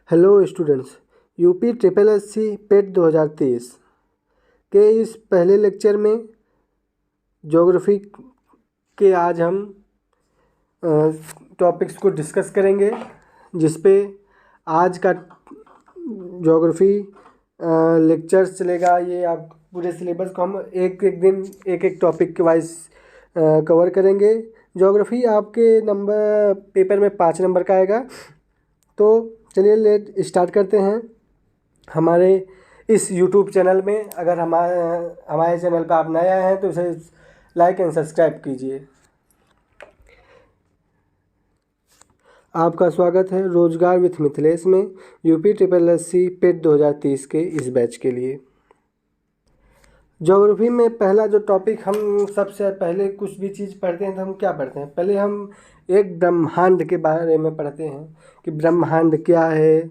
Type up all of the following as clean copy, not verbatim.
Hello students, UP triple S C PET 2023 के इस पहले लेक्चर में ज्योग्राफी के आज हम टॉपिक्स को डिस्कस करेंगे, जिस पे आज का ज्योग्राफी लेक्चर्स चलेगा। ये आप पूरे सिलेबस को हम एक एक दिन एक एक टॉपिक के वाइज कवर करेंगे। ज्योग्राफी आपके पेपर में 5 नंबर का आएगा। तो चलिए लेट स्टार्ट करते हैं। हमारे इस यूट्यूब चैनल में अगर हमारे चैनल पर आप नए आए हैं तो इसे लाइक एंड सब्सक्राइब कीजिए। आपका स्वागत है रोजगार विथ मिथिलेश में यूपी ट्रिपल एस सी पेट 2030 के इस बैच के लिए। ज्योग्राफी में पहला जो टॉपिक, हम सबसे पहले कुछ भी चीज़ पढ़ते हैं तो हम क्या पढ़ते हैं, पहले हम एक ब्रह्मांड के बारे में पढ़ते हैं कि ब्रह्मांड क्या है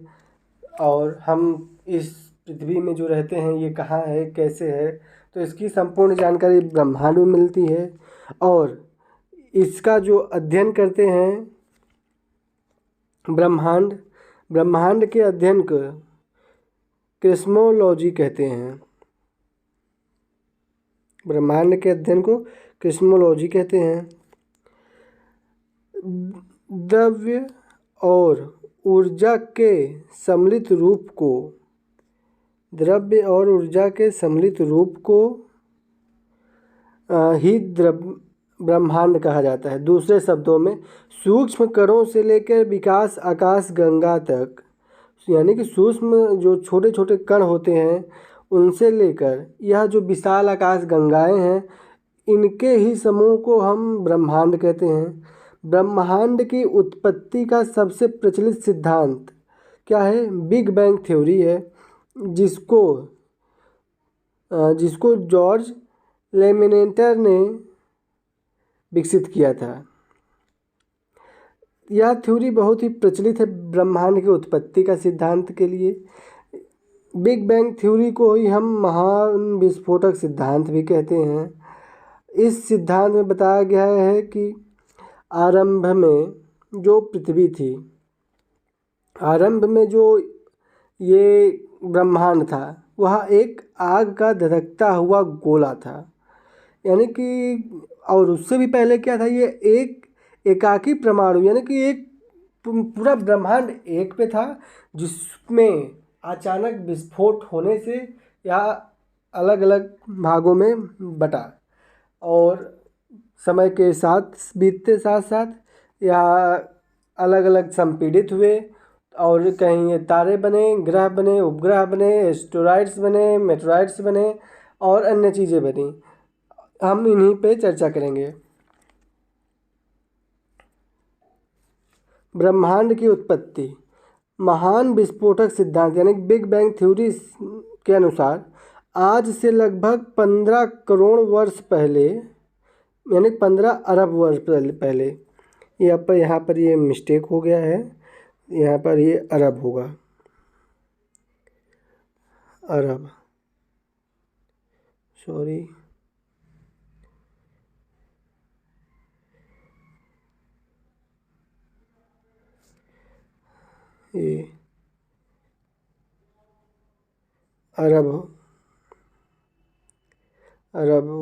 और हम इस पृथ्वी में जो रहते हैं ये कहाँ है, कैसे है। तो इसकी संपूर्ण जानकारी ब्रह्मांड में मिलती है और इसका जो अध्ययन करते हैं ब्रह्मांड के अध्ययन को क्रिस्मोलॉजी कहते हैं। ब्रह्मांड के अध्ययन को क्रिस्मोलॉजी कहते हैं। द्रव्य और ऊर्जा के सम्मिलित रूप को ही ब्रह्मांड कहा जाता है। दूसरे शब्दों में सूक्ष्म कणों से लेकर विकास आकाश गंगा तक, यानी कि सूक्ष्म जो छोटे छोटे कण होते हैं उनसे लेकर यह जो विशाल आकाश गंगाएं हैं, इनके ही समूह को हम ब्रह्मांड कहते हैं। ब्रह्मांड की उत्पत्ति का सबसे प्रचलित सिद्धांत क्या है? बिग बैंग थ्योरी है, जिसको जॉर्ज लेमिनेटर ने विकसित किया था। यह थ्योरी बहुत ही प्रचलित है ब्रह्मांड की उत्पत्ति का सिद्धांत के लिए। बिग बैंग थ्योरी को ही हम महान विस्फोटक सिद्धांत भी कहते हैं। इस सिद्धांत में बताया गया है कि आरंभ में जो पृथ्वी थी, आरंभ में जो ये ब्रह्मांड था वह एक आग का धधकता हुआ गोला था, यानी कि, और उससे भी पहले क्या था, ये एक एकाकी परमाणु, यानी कि एक पूरा ब्रह्मांड एक पे था, जिसमें अचानक विस्फोट होने से यह अलग अलग भागों में बटा और समय के साथ बीतते साथ साथ यह अलग अलग संपीड़ित हुए और कहीं ये तारे बने, ग्रह बने, उपग्रह बने, एस्टेरॉइड्स बने, मेटेरॉइड्स बने और अन्य चीज़ें बनी। हम इन्हीं पे चर्चा करेंगे। ब्रह्मांड की उत्पत्ति। महान विस्फोटक सिद्धांत यानी बिग बैंग थ्योरी के अनुसार आज से लगभग 15 करोड़ वर्ष पहले, यानी 15 अरब वर्ष पहले, यहाँ पर ये मिस्टेक हो गया है, यहाँ पर ये अरब होगा, अरब, सॉरी। ये अरब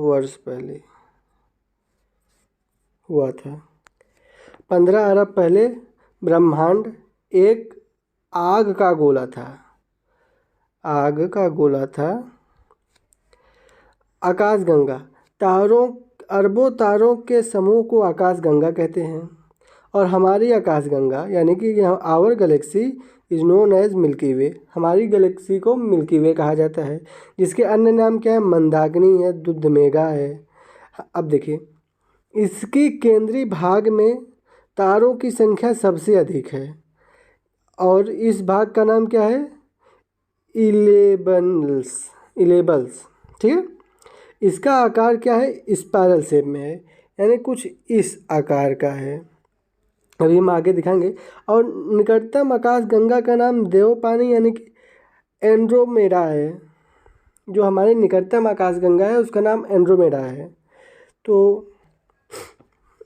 वर्ष पहले हुआ था। 15 अरब पहले ब्रह्मांड एक आग का गोला था, आकाशगंगा। अरबों तारों के समूह को आकाशगंगा कहते हैं और हमारी आकाशगंगा यानी कि our galaxy is known as Milky Way, हमारी गैलेक्सी को मिल्की वे कहा जाता है, जिसके अन्य नाम क्या है? मंदाकिनी है, दुधमेगा है। अब देखिए, इसकी केंद्रीय भाग में तारों की संख्या सबसे अधिक है और इस भाग का नाम क्या है? इलेबल्स, ठीक है। इसका आकार क्या है? स्पाइरल शेप में है, यानी कुछ इस आकार का है। अभी हम आगे दिखाएंगे। और निकटतम आकाशगंगा का नाम देवपानी यानी कि एंड्रोमेडा है। जो हमारी निकटतम आकाशगंगा है उसका नाम एंड्रोमेडा है। तो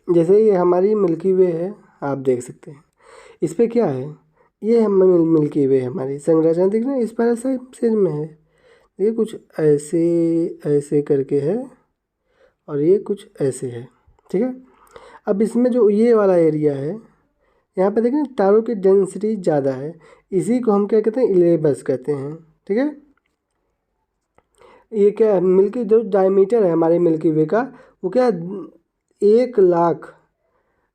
जैसे ये हमारी मिल्की वे है, आप देख सकते हैं। इस पे क्या है? ये हम मिल्की वे हमारी संरचना दिख रही है, स्पाइरल शेप में है। ये कुछ ऐसे ऐसे करके है और ये कुछ ऐसे है, ठीक है। अब इसमें जो ये वाला एरिया है, यहाँ पे देखें तारों की डेंसिटी ज़्यादा है, इसी को हम क्या कहते हैं, इलेबस कहते हैं, ठीक है। ये क्या है, मिल्की जो डायमीटर है हमारे मिल्की वे का, वो क्या है, 1,00,000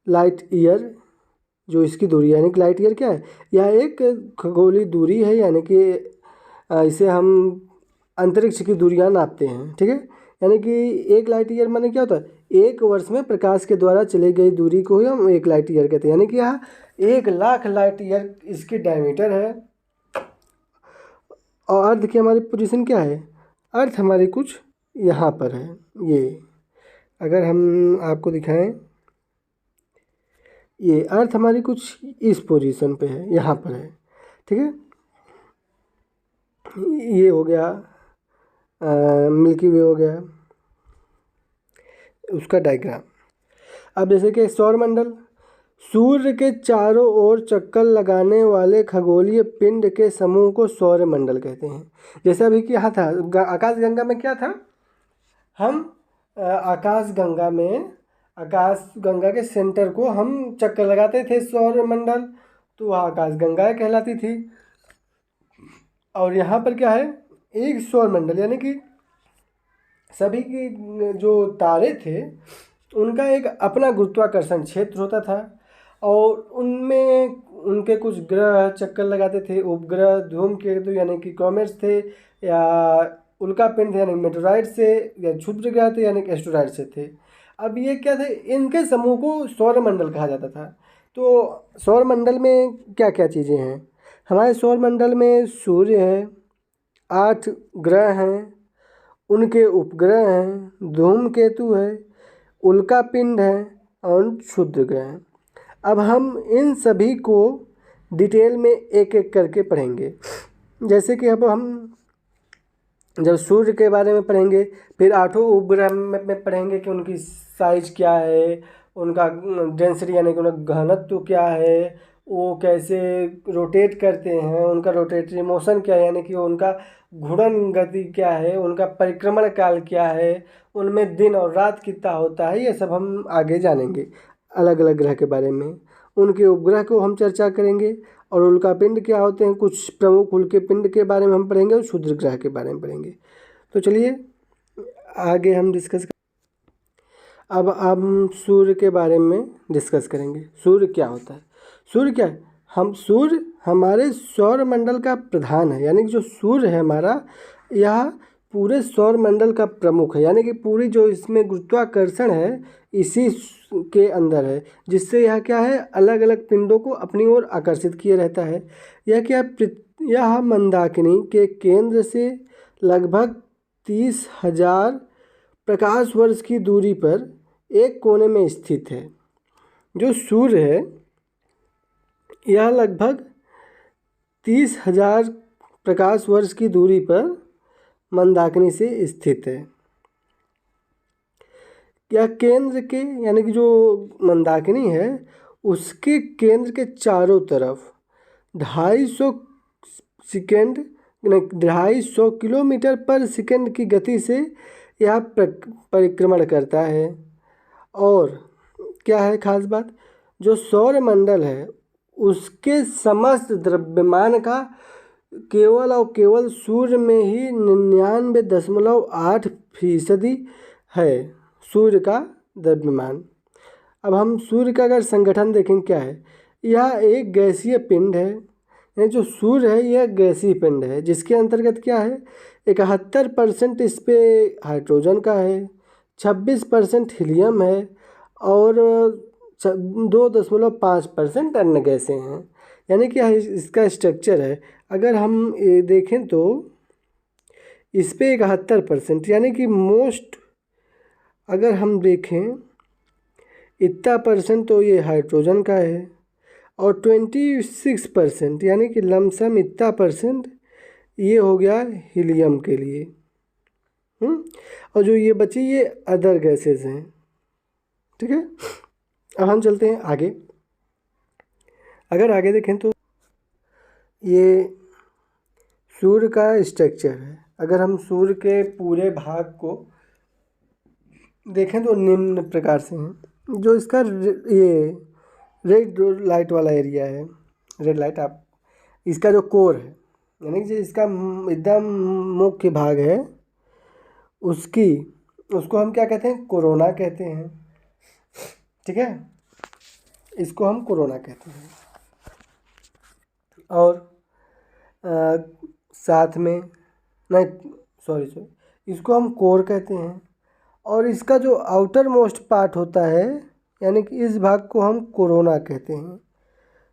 लाइट ईयर जो इसकी दूरी है, यानी कि लाइट ईयर क्या है, यह एक खगोलीय दूरी है, यानी कि इसे हम अंतरिक्ष की दूरियां नापते हैं, ठीक है। यानी कि 1 लाइट ईयर माने क्या होता है, 1 वर्ष में प्रकाश के द्वारा चली गई दूरी को ही हम 1 लाइट ईयर कहते हैं, यानी कि यहाँ 1,00,000 लाइट ईयर इसकी डायमीटर है। और अर्थ की हमारी पोजीशन क्या है, अर्थ हमारी कुछ यहाँ पर है। ये अगर हम आपको दिखाएं, ये अर्थ हमारी कुछ इस पोजीशन पे है, यहाँ पर है, ठीक है। ये हो गया मिल्की वे हो गया उसका डायग्राम। अब जैसे कि सौरमंडल, सूर्य के चारों ओर चक्कर लगाने वाले खगोलीय पिंड के समूह को सौरमंडल कहते हैं। जैसे अभी कि यहाँ था आकाशगंगा में क्या था, हम आकाशगंगा के सेंटर को हम चक्कर लगाते थे सौरमंडल, तो वह आकाशगंगा कहलाती थी। और यहाँ पर क्या है, एक सौरमंडल, यानी कि सभी की जो तारे थे उनका एक अपना गुरुत्वाकर्षण क्षेत्र होता था, और उनमें उनके कुछ ग्रह चक्कर लगाते थे, उपग्रह, धूमकेतु यानी कि कॉमेट्स थे, या उल्कापिंड थे यानी मेटेराइट से, या क्षुद्र ग्रह थे यानी कि एस्टेरॉइड से थे। अब ये क्या थे, इनके समूह को सौरमंडल कहा जाता था। तो सौरमंडल में क्या क्या चीज़ें हैं, हमारे सौरमंडल में सूर्य है, 8 ग्रह हैं, उनके उपग्रह हैं, धूमकेतु है, उल्कापिंड है और क्षुद्र ग्रह हैं। अब हम इन सभी को डिटेल में एक एक करके पढ़ेंगे। जैसे कि अब हम जब सूर्य के बारे में पढ़ेंगे, फिर 8 उपग्रह में पढ़ेंगे कि उनकी साइज क्या है, उनका डेंसिटी यानी कि उनका घनत्व क्या है, वो कैसे रोटेट करते हैं, उनका रोटेटरी मोशन क्या है, यानी कि उनका घूर्णन गति क्या है, उनका परिक्रमण काल क्या है, उनमें दिन और रात कितना होता है, ये सब हम आगे जानेंगे। अलग अलग ग्रह के बारे में, उनके उपग्रह को हम चर्चा करेंगे, और उल्कापिंड क्या होते हैं, कुछ प्रमुख उल्कापिंड के बारे में हम पढ़ेंगे, और क्षुद्र ग्रह के बारे में पढ़ेंगे। तो चलिए आगे हम डिस्कस अब हम सूर्य के बारे में डिस्कस करेंगे। सूर्य क्या होता है, सूर्य क्या है, सूर्य हमारे सौरमंडल का प्रधान है, यानी कि जो सूर्य है हमारा, यह पूरे सौरमंडल का प्रमुख है, यानी कि पूरी जो इसमें गुरुत्वाकर्षण है इसी के अंदर है, जिससे यह क्या है, अलग अलग पिंडों को अपनी ओर आकर्षित किए रहता है। यह क्या, यह मंदाकिनी के केंद्र से लगभग 30,000 प्रकाश वर्ष की दूरी पर एक कोने में स्थित है। जो सूर्य है यह लगभग 30,000 प्रकाश वर्ष की दूरी पर मंदाकिनी से स्थित है। यह केंद्र के, यानी कि जो मंदाकिनी है उसके केंद्र के चारों तरफ 250 किलोमीटर पर सेकंड की गति से यह परिक्रमण करता है। और क्या है खास बात, जो सौरमंडल है उसके समस्त द्रव्यमान का केवल और केवल सूर्य में ही 99.8% है सूर्य का द्रव्यमान। अब हम सूर्य का अगर संगठन देखें क्या है, यह एक गैसीय पिंड है, यानी जो सूर्य है यह गैसीय पिंड है, जिसके अंतर्गत क्या है, 71% इस पे हाइड्रोजन का है, 26% हीलियम है, और 2.5% अन्य गैसें हैं। यानी कि इसका स्ट्रक्चर है, अगर हम ये देखें तो इस पे 71%, यानी कि मोस्ट, अगर हम देखें इतना परसेंट तो ये हाइड्रोजन का है, और 26% यानी कि लमसम इतना परसेंट ये हो गया हीलियम के लिए। और जो ये बची ये अदर गैसेस हैं, ठीक है। अब हम चलते हैं आगे। अगर आगे देखें तो ये सूर्य का स्ट्रक्चर है। अगर हम सूर्य के पूरे भाग को देखें तो निम्न प्रकार से हैं। जो इसका ये रेड लाइट वाला एरिया है, रेड लाइट आप, इसका जो कोर है यानी कि जो इसका एकदम मुख्य भाग है उसकी, उसको हम क्या कहते हैं, कोरोना कहते हैं। ठीक है, इसको हम कोरोना कहते हैं। और साथ में नहीं, सॉरी, इसको हम कोर कहते हैं। और इसका जो आउटर मोस्ट पार्ट होता है यानी कि इस भाग को हम कोरोना कहते हैं।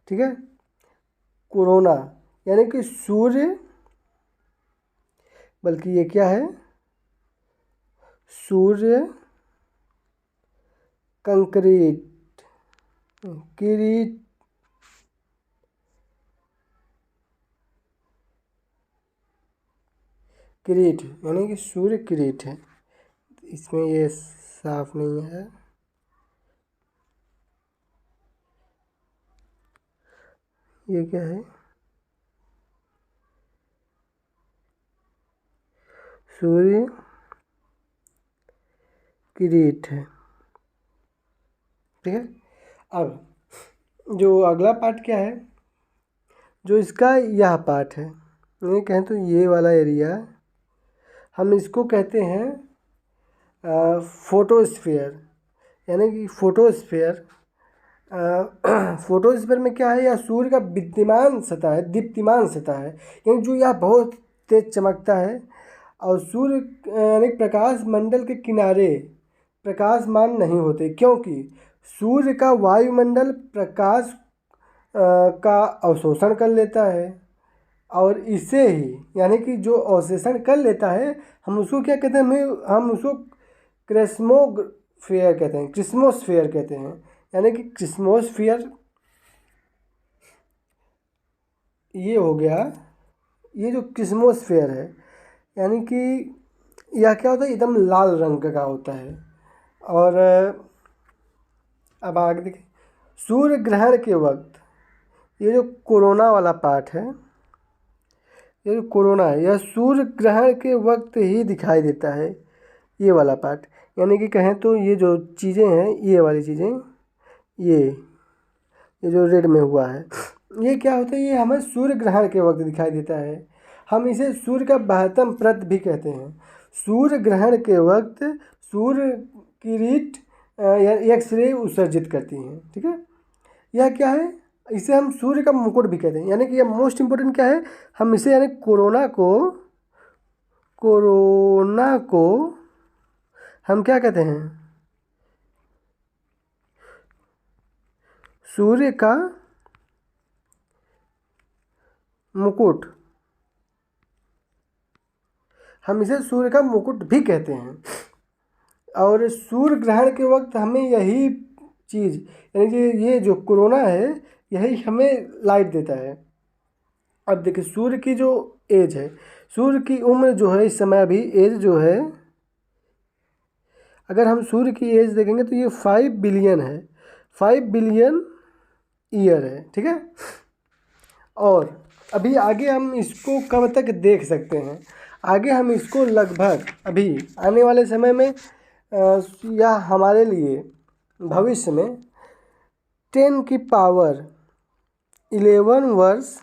ठीक है, कोरोना यानी कि सूर्य, बल्कि ये क्या है, सूर्य कंक्रीट किरीट किरीट यानी कि सूर्य किरीट है। इसमें ये साफ नहीं है, ये क्या है, सूर्य किरीट है। ठीक है, अब जो अगला पार्ट क्या है, जो इसका यह पार्ट है, ये कहें तो ये वाला एरिया, हम इसको कहते हैं फोटोस्फीयर यानी कि फोटोस्फीयर। फोटोस्फीयर में क्या है, यह सूर्य का विद्यमान सतह है, दीप्तिमान सतह है, यानी जो यह बहुत तेज चमकता है। और सूर्य यानी प्रकाश मंडल के किनारे प्रकाशमान नहीं होते, क्योंकि सूर्य का वायुमंडल प्रकाश का अवशोषण कर लेता है। और इसे ही यानी कि जो अवशोषण कर लेता है हम उसको क्या कहते हैं, हम उसको क्रिस्मोस्फेयर कहते हैं, क्रिस्मोस्फेयर कहते हैं। यानी कि क्रिस्मोस्फियर ये हो गया, ये जो क्रिस्मोस्फेयर है यानी कि यह क्या होता है, एकदम लाल रंग का होता है। और अब आगे देखिए, सूर्य ग्रहण के वक्त ये जो कोरोना वाला पार्ट है, ये जो कोरोना है, यह सूर्य ग्रहण के वक्त ही दिखाई देता है, ये वाला पार्ट। यानी कि कहें तो ये जो चीज़ें हैं, ये वाली चीज़ें, ये जो रेड में हुआ है, ये क्या होता है, ये हमें सूर्य ग्रहण के वक्त दिखाई देता है। हम इसे सूर्य का बाह्यतम प्रत भी कहते हैं। सूर्य ग्रहण के वक्त सूर्य किरीट या एक्स-रे उत्सर्जित करती हैं। ठीक है, यह क्या है, इसे हम सूर्य का मुकुट भी कहते हैं। यानी कि यह मोस्ट इम्पोर्टेंट क्या है, हम इसे यानी कोरोना को हम क्या कहते हैं, सूर्य का मुकुट, हम इसे सूर्य का मुकुट भी कहते हैं। और सूर्य ग्रहण के वक्त हमें यही चीज़ यानी कि ये जो कोरोना है यही हमें लाइट देता है। अब देखिए सूर्य की जो एज है, सूर्य की उम्र जो है इस समय अभी एज जो है, अगर हम सूर्य की एज देखेंगे तो ये 5 बिलियन है, 5 बिलियन ईयर है। ठीक है, और अभी आगे हम इसको कब तक देख सकते हैं, आगे हम इसको लगभग अभी आने वाले समय में या हमारे लिए भविष्य में 10 की पावर 11 वर्ष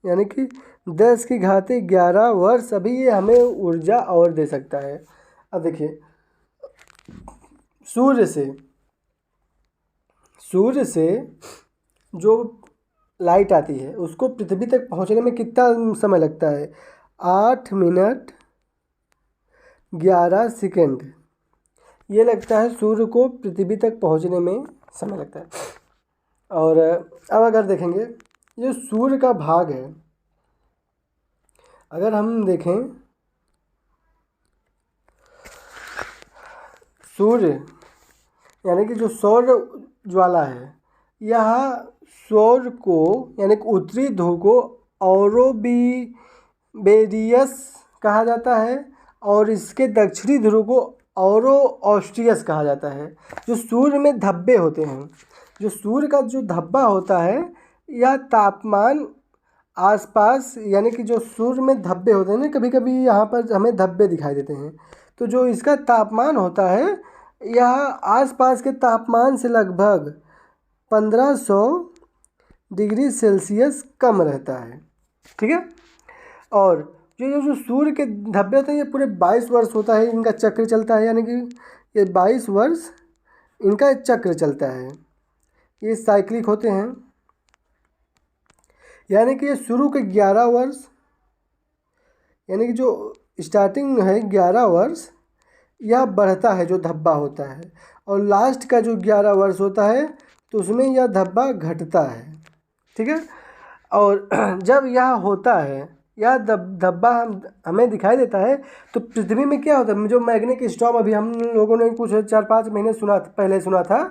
यानी कि 10 की घात 11 वर्ष अभी ये हमें ऊर्जा और दे सकता है। अब देखिए सूर्य से जो लाइट आती है उसको पृथ्वी तक पहुंचने में कितना समय लगता है, 8 मिनट 11 सेकंड ये लगता है सूर्य को पृथ्वी तक पहुंचने में समय लगता है। और अब अगर देखेंगे ये सूर्य का भाग है, अगर हम देखें सूर्य यानी कि जो सौर ज्वाला है, यह सौर को यानी कि उत्तरी ध्रुव को औरोबेरियस कहा जाता है और इसके दक्षिणी ध्रुव को औरो ऑस्ट्रियस कहा जाता है। जो सूर्य में धब्बे होते हैं, जो सूर्य का जो धब्बा होता है, यह तापमान आसपास यानी कि जो सूर्य में धब्बे होते हैं ना, कभी कभी यहाँ पर हमें धब्बे दिखाई देते हैं, तो जो इसका तापमान होता है यह आसपास के तापमान से लगभग 1500 डिग्री सेल्सियस कम रहता है। ठीक है। और जो सूर्य के धब्बे होते हैं ये पूरे 22 वर्ष होता है इनका चक्र चलता है, यानी कि ये 22 वर्ष इनका चक्र चलता है, ये साइक्लिक होते हैं। यानी कि ये शुरू के 11 वर्ष, यानी कि जो स्टार्टिंग है 11 वर्ष यह बढ़ता है जो धब्बा होता है, और लास्ट का जो 11 वर्ष होता है तो उसमें यह धब्बा घटता है। ठीक है। और जब यह होता है, यह धब्बा हमें दिखाई देता है, तो पृथ्वी में क्या होता है, जो मैग्नेटिक स्टॉर्म अभी हम लोगों ने कुछ 4-5 महीने पहले सुना था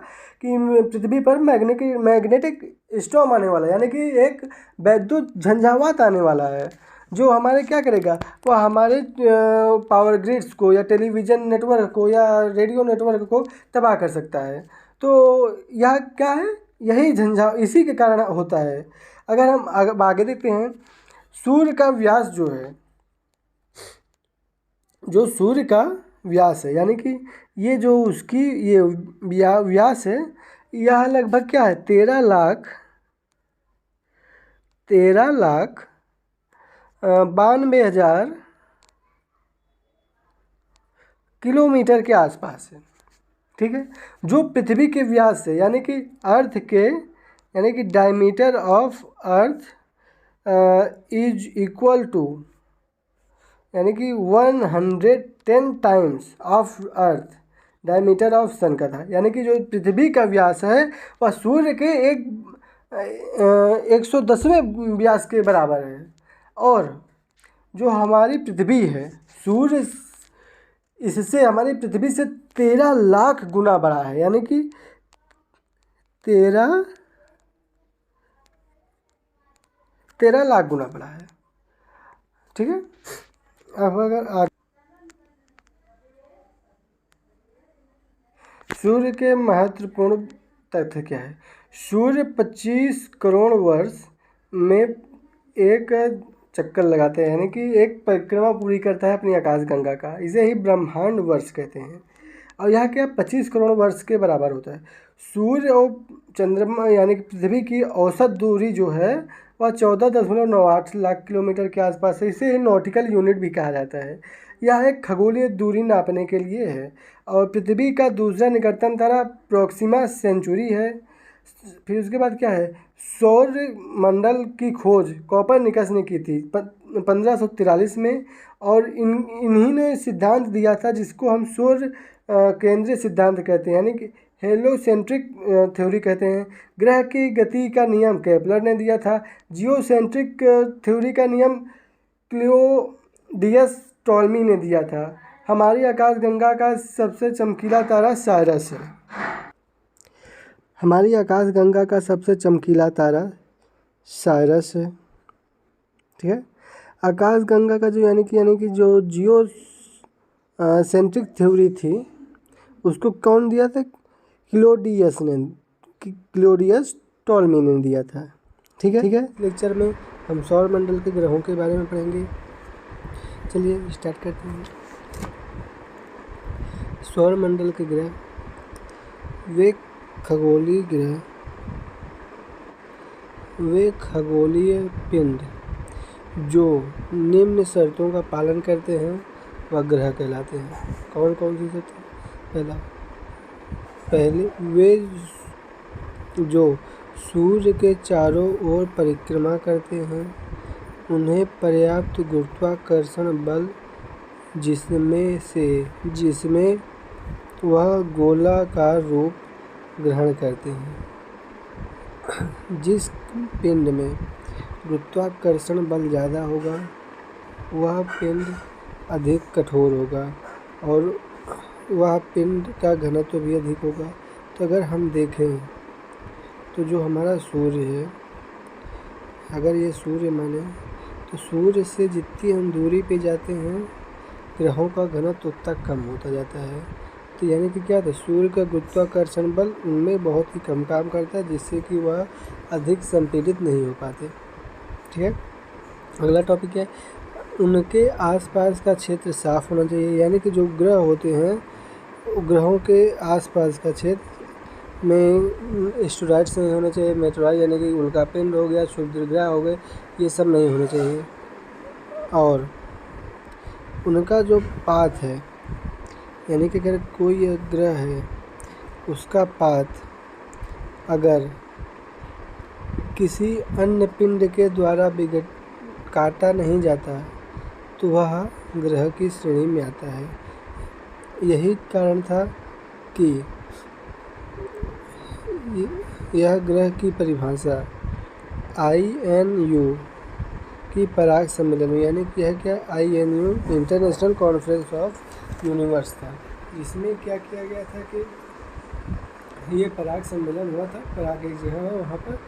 कि पृथ्वी पर मैग्नेटिक स्टॉर्म आने वाला है, यानी कि एक वैद्युत झंझावात आने वाला है, जो हमारे क्या करेगा, वह हमारे पावर ग्रिड्स को या टेलीविज़न नेटवर्क को या रेडियो नेटवर्क को तबाह कर सकता है। तो यह क्या है, यही इसी के कारण होता है। अगर हम आगे देखते हैं, सूर्य का व्यास जो है, जो सूर्य का व्यास है, यानी कि ये जो उसकी ये व्यास है, यह लगभग क्या है 13 लाख 92,000 किलोमीटर के आसपास है। ठीक है। जो पृथ्वी के व्यास से, यानी कि अर्थ के, यानी कि diameter of earth is equal to, यानी कि 110 times of earth diameter of sun का था, यानी कि जो पृथ्वी का व्यास है वह सूर्य के 110वें व्यास के बराबर है। और जो हमारी पृथ्वी है, सूर्य इससे हमारी पृथ्वी से 13 लाख गुना बड़ा है, यानी कि 13 लाख गुना बड़ा है। ठीक है। अब अगर सूर्य के महत्वपूर्ण तथ्य क्या है, सूर्य 25 करोड़ वर्ष में एक चक्कर लगाते हैं, यानी कि एक परिक्रमा पूरी करता है अपनी आकाशगंगा का, इसे ही ब्रह्मांड वर्ष कहते हैं। और यह क्या 25 करोड़ वर्ष के बराबर होता है। सूर्य और चंद्रमा यानी कि पृथ्वी की औसत दूरी जो है वह 14.98 लाख किलोमीटर के आसपास है, इसे ही नॉटिकल यूनिट भी कहा जाता है। यह एक खगोलीय दूरी नापने के लिए है। और पृथ्वी का दूसरा निकटतम तारा प्रोक्सिमा सेंचुरी है। फिर उसके बाद क्या है, सौर मंडल की खोज कोपरनिकस ने की थी 1543 में, और इन्हीं ने सिद्धांत दिया था जिसको हम सौर केंद्रीय सिद्धांत कहते हैं, यानी कि हेलोसेंट्रिक थ्योरी कहते हैं। ग्रह की गति का नियम केपलर ने दिया था। जियोसेंट्रिक थ्योरी का नियम क्लियोडियस टॉल्मी ने दिया था। हमारी आकाशगंगा का सबसे चमकीला तारा साइरस है। हमारी आकाशगंगा का सबसे चमकीला तारा साइरस है। ठीक है। आकाशगंगा का जो यानी कि जो जियो सेंट्रिक थ्योरी थी उसको कौन दिया था, क्लियोडियस टॉल्मी ने दिया था। ठीक है। लेक्चर में हम सौर मंडल के ग्रहों के बारे में पढ़ेंगे। चलिए स्टार्ट करते हैं। सौर मंडल के ग्रह वे खगोलीय पिंड जो निम्न शर्तों का पालन करते हैं वह ग्रह कहलाते हैं। कौन कौन सी शर्तें, पहले वे जो सूर्य के चारों ओर परिक्रमा करते हैं, उन्हें पर्याप्त गुरुत्वाकर्षण बल जिसमें वह गोलाकार रूप ग्रहण करते हैं। जिस पिंड में गुरुत्वाकर्षण बल ज़्यादा होगा वह पिंड अधिक कठोर होगा और वह पिंड का घनत्व भी अधिक होगा। तो अगर हम देखें तो जो हमारा सूर्य है, अगर ये सूर्य माने तो सूर्य से जितनी हम दूरी पे जाते हैं ग्रहों का घनत्व उतना कम होता जाता है। तो यानी कि क्या था, सूर्य का गुरुत्वाकर्षण बल उनमें बहुत ही कम काम करता है, जिससे कि वह अधिक संपीड़ित नहीं हो पाते। ठीक है। अगला टॉपिक है, उनके आसपास का क्षेत्र साफ होना चाहिए। यानी कि जो ग्रह होते हैं, ग्रहों के आसपास का क्षेत्र में एस्टेरॉइड्स नहीं होने चाहिए, मेटेरॉइड यानी कि उल्कापिंड हो गया, क्षुद्रग्रह हो गए, ये सब नहीं होने चाहिए। और उनका जो पाथ है, यानी कि अगर कोई ग्रह है उसका पाथ अगर किसी अन्य पिंड के द्वारा काटा नहीं जाता तो वह ग्रह की श्रेणी में आता है। यही कारण था कि यह ग्रह की परिभाषा INU की पराग सम्मेलन में, यानी कि यह क्या INU international conference of universe था। इसमें क्या किया गया था कि ये पराग सम्मेलन हुआ था, पराग एक जगह है वहाँ पर,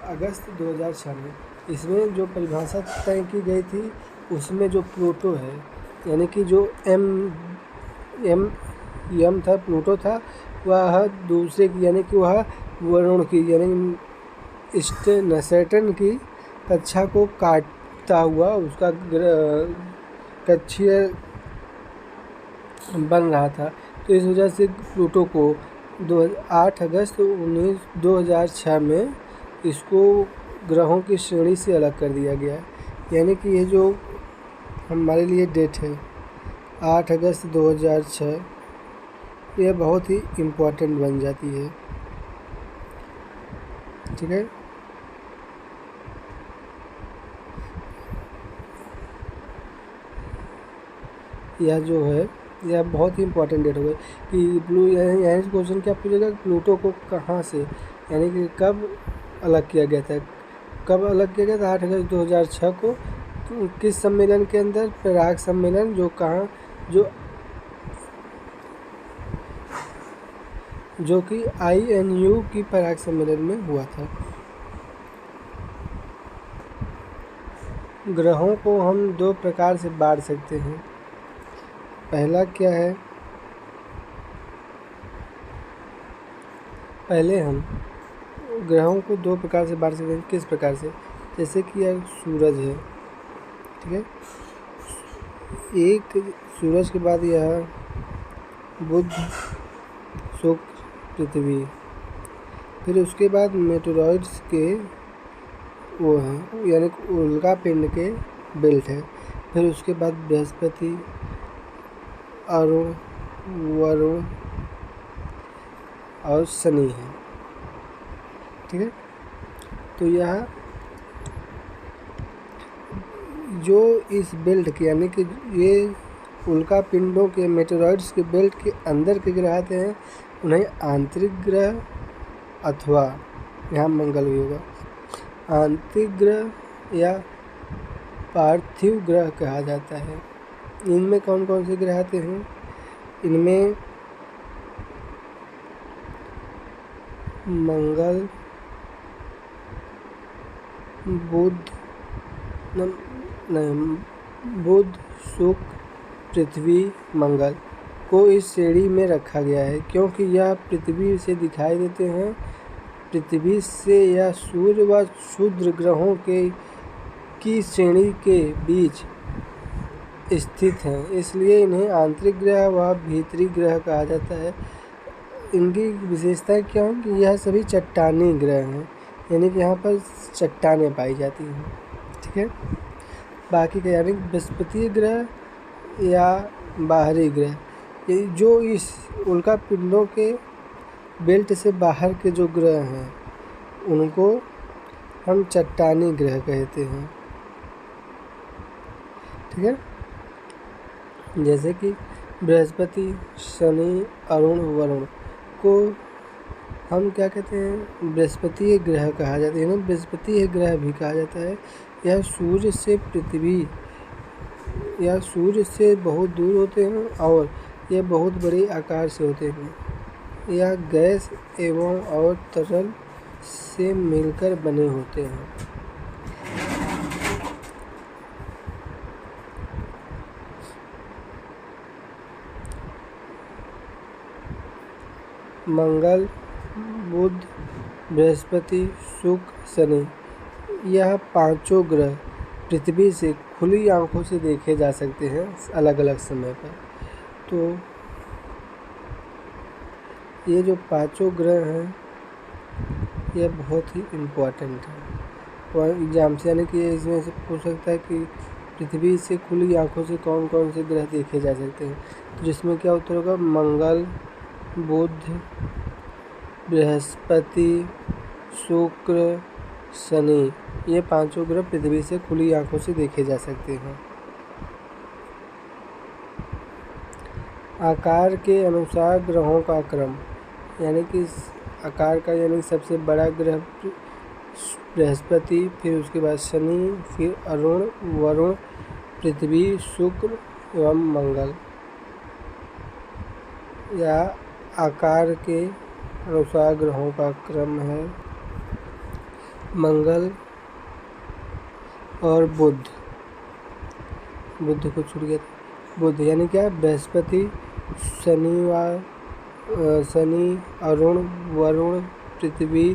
अगस्त 2006 में। इसमें जो परिभाषा तय की गई थी उसमें जो प्लूटो है, यानी कि जो यम था, प्लूटो था, वह दूसरे की, यानी कि वह वरुण की, यानी सैटर्न की कक्षा को काटता हुआ उसका कक्षीय बन रहा था। तो इस वजह से प्लूटो को 8 अगस्त 2006 में इसको ग्रहों की श्रेणी से अलग कर दिया गया। यानी कि ये जो हमारे लिए डेट है 8 अगस्त 2006, यह बहुत ही इम्पोर्टेंट बन जाती है। ठीक है, यह जो है यह बहुत ही इम्पोर्टेंट डेट हो गई कि यहाँ से क्वेश्चन क्या पूछेगा, प्लूटो को कहाँ से, यानी कि कब अलग किया गया था। कब अलग किया गया था? 8 अगस्त 2006 को। किस सम्मेलन के अंदर? पराग सम्मेलन, जो कहाँ, जो कि INU की पराग सम्मेलन में हुआ था। ग्रहों को हम 2 प्रकार से बांट सकते हैं। पहला क्या है, पहले हम ग्रहों को 2 प्रकार से बांट सकते हैं। किस प्रकार से? जैसे कि यह सूरज है, ठीक है, एक सूरज के बाद यह बुध, शुक्र, पृथ्वी, फिर उसके बाद मेटेरॉइड्स के वो हैं, यानी उल्कापिंड के बेल्ट है, फिर उसके बाद बृहस्पति, अरुण, वरुण और शनि है। ठीक है, तो यह जो इस बेल्ट के, यानी कि ये उल्का पिंडों के, मेटेरॉइड्स के बेल्ट के अंदर के ग्रह आते हैं, उन्हें आंतरिक ग्रह अथवा यहाँ मंगल भी होगा, आंतरिक ग्रह या पार्थिव ग्रह कहा जाता है। इनमें कौन कौन से ग्रह आते हैं? इनमें मंगल, बुध, शुक्र, पृथ्वी, मंगल को इस श्रेणी में रखा गया है, क्योंकि यह पृथ्वी से दिखाई देते हैं। पृथ्वी से यह सूर्य व क्षुद्र ग्रहों की श्रेणी के बीच स्थित हैं, इसलिए इन्हें आंतरिक ग्रह व भीतरी ग्रह कहा जाता है। इनकी विशेषता क्या है कि यह सभी चट्टानी ग्रह हैं, यानी कि यहाँ पर चट्टानें पाई जाती हैं। ठीक है, बाकी का यानी बृहस्पति ग्रह या बाहरी ग्रह, ये जो इस उल्का पिंडों के बेल्ट से बाहर के जो ग्रह हैं उनको हम चट्टानी ग्रह कहते हैं। ठीक है, जैसे कि बृहस्पति, शनि, अरुण, वरुण को हम क्या कहते हैं? बृहस्पति ग्रह कहा जाता है, बृहस्पति ग्रह भी कहा जाता है। यह सूर्य से पृथ्वी या सूर्य से बहुत दूर होते हैं और यह बहुत बड़े आकार से होते हैं। यह गैस एवं और तरल से मिलकर बने होते हैं। मंगल, बुध, बृहस्पति, शुक्र, शनि, यह पांचों ग्रह पृथ्वी से खुली आंखों से देखे जा सकते हैं अलग अलग समय पर। तो ये जो पांचों ग्रह हैं ये बहुत ही इम्पोर्टेंट है एग्जाम से, यानी कि इसमें से पूछ सकता है कि पृथ्वी से खुली आंखों से कौन कौन से ग्रह देखे जा सकते हैं। तो जिसमें क्या उत्तर होगा, मंगल, बुध, बृहस्पति, शुक्र, शनि, ये पांचों ग्रह पृथ्वी से खुली आंखों से देखे जा सकते हैं। आकार के अनुसार ग्रहों का क्रम, यानी कि आकार का, यानी सबसे बड़ा ग्रह बृहस्पति, फिर उसके बाद शनि, फिर अरुण, वरुण, पृथ्वी, शुक्र एवं मंगल। या आकार के अनुसार ग्रहों का क्रम है मंगल और बुध को छूट गया था। बुध यानी क्या, बृहस्पति, शनि, अरुण, वरुण, पृथ्वी,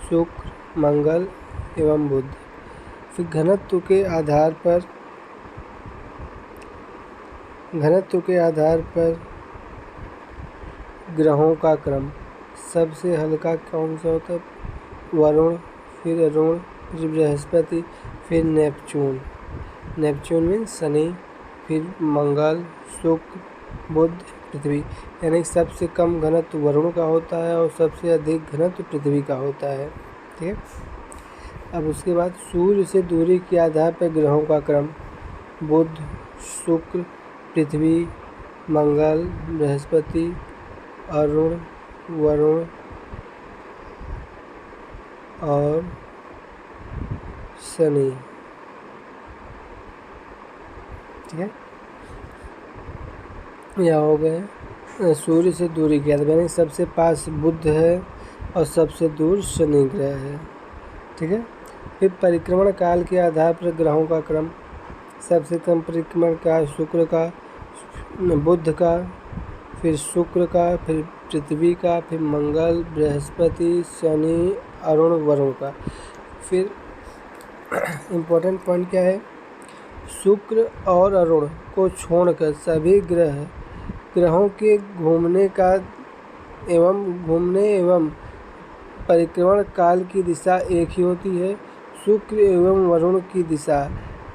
शुक्र, मंगल एवं बुध। फिर घनत्व के आधार पर ग्रहों का क्रम, सबसे हल्का कौन सा होता है, वरुण, फिर अरुण, फिर बृहस्पति, फिर नेपच्यून मीन्स शनि, फिर मंगल, शुक्र, बुध, पृथ्वी। यानी सबसे कम घनत्व वरुण का होता है और सबसे अधिक घनत्व पृथ्वी का होता है। ठीक है। अब उसके बाद सूर्य से दूरी के आधार पर ग्रहों का क्रम, बुध, शुक्र, पृथ्वी, मंगल, बृहस्पति, अरुण, वरुण और शनि। ठीक है, यह हो गए सूर्य से दूरी के आधार, यानी सबसे पास बुध है और सबसे दूर शनि ग्रह है। ठीक है। फिर परिक्रमण काल के आधार पर ग्रहों का क्रम, सबसे कम परिक्रमण काल शुक्र का, बुध का, फिर शुक्र का, फिर पृथ्वी का, फिर मंगल, बृहस्पति, शनि, अरुण, वरुण का। फिर इम्पोर्टेंट पॉइंट क्या है, शुक्र और अरुण को छोड़कर सभी ग्रहों के घूमने एवं परिक्रमण काल की दिशा एक ही होती है। शुक्र एवं वरुण की दिशा,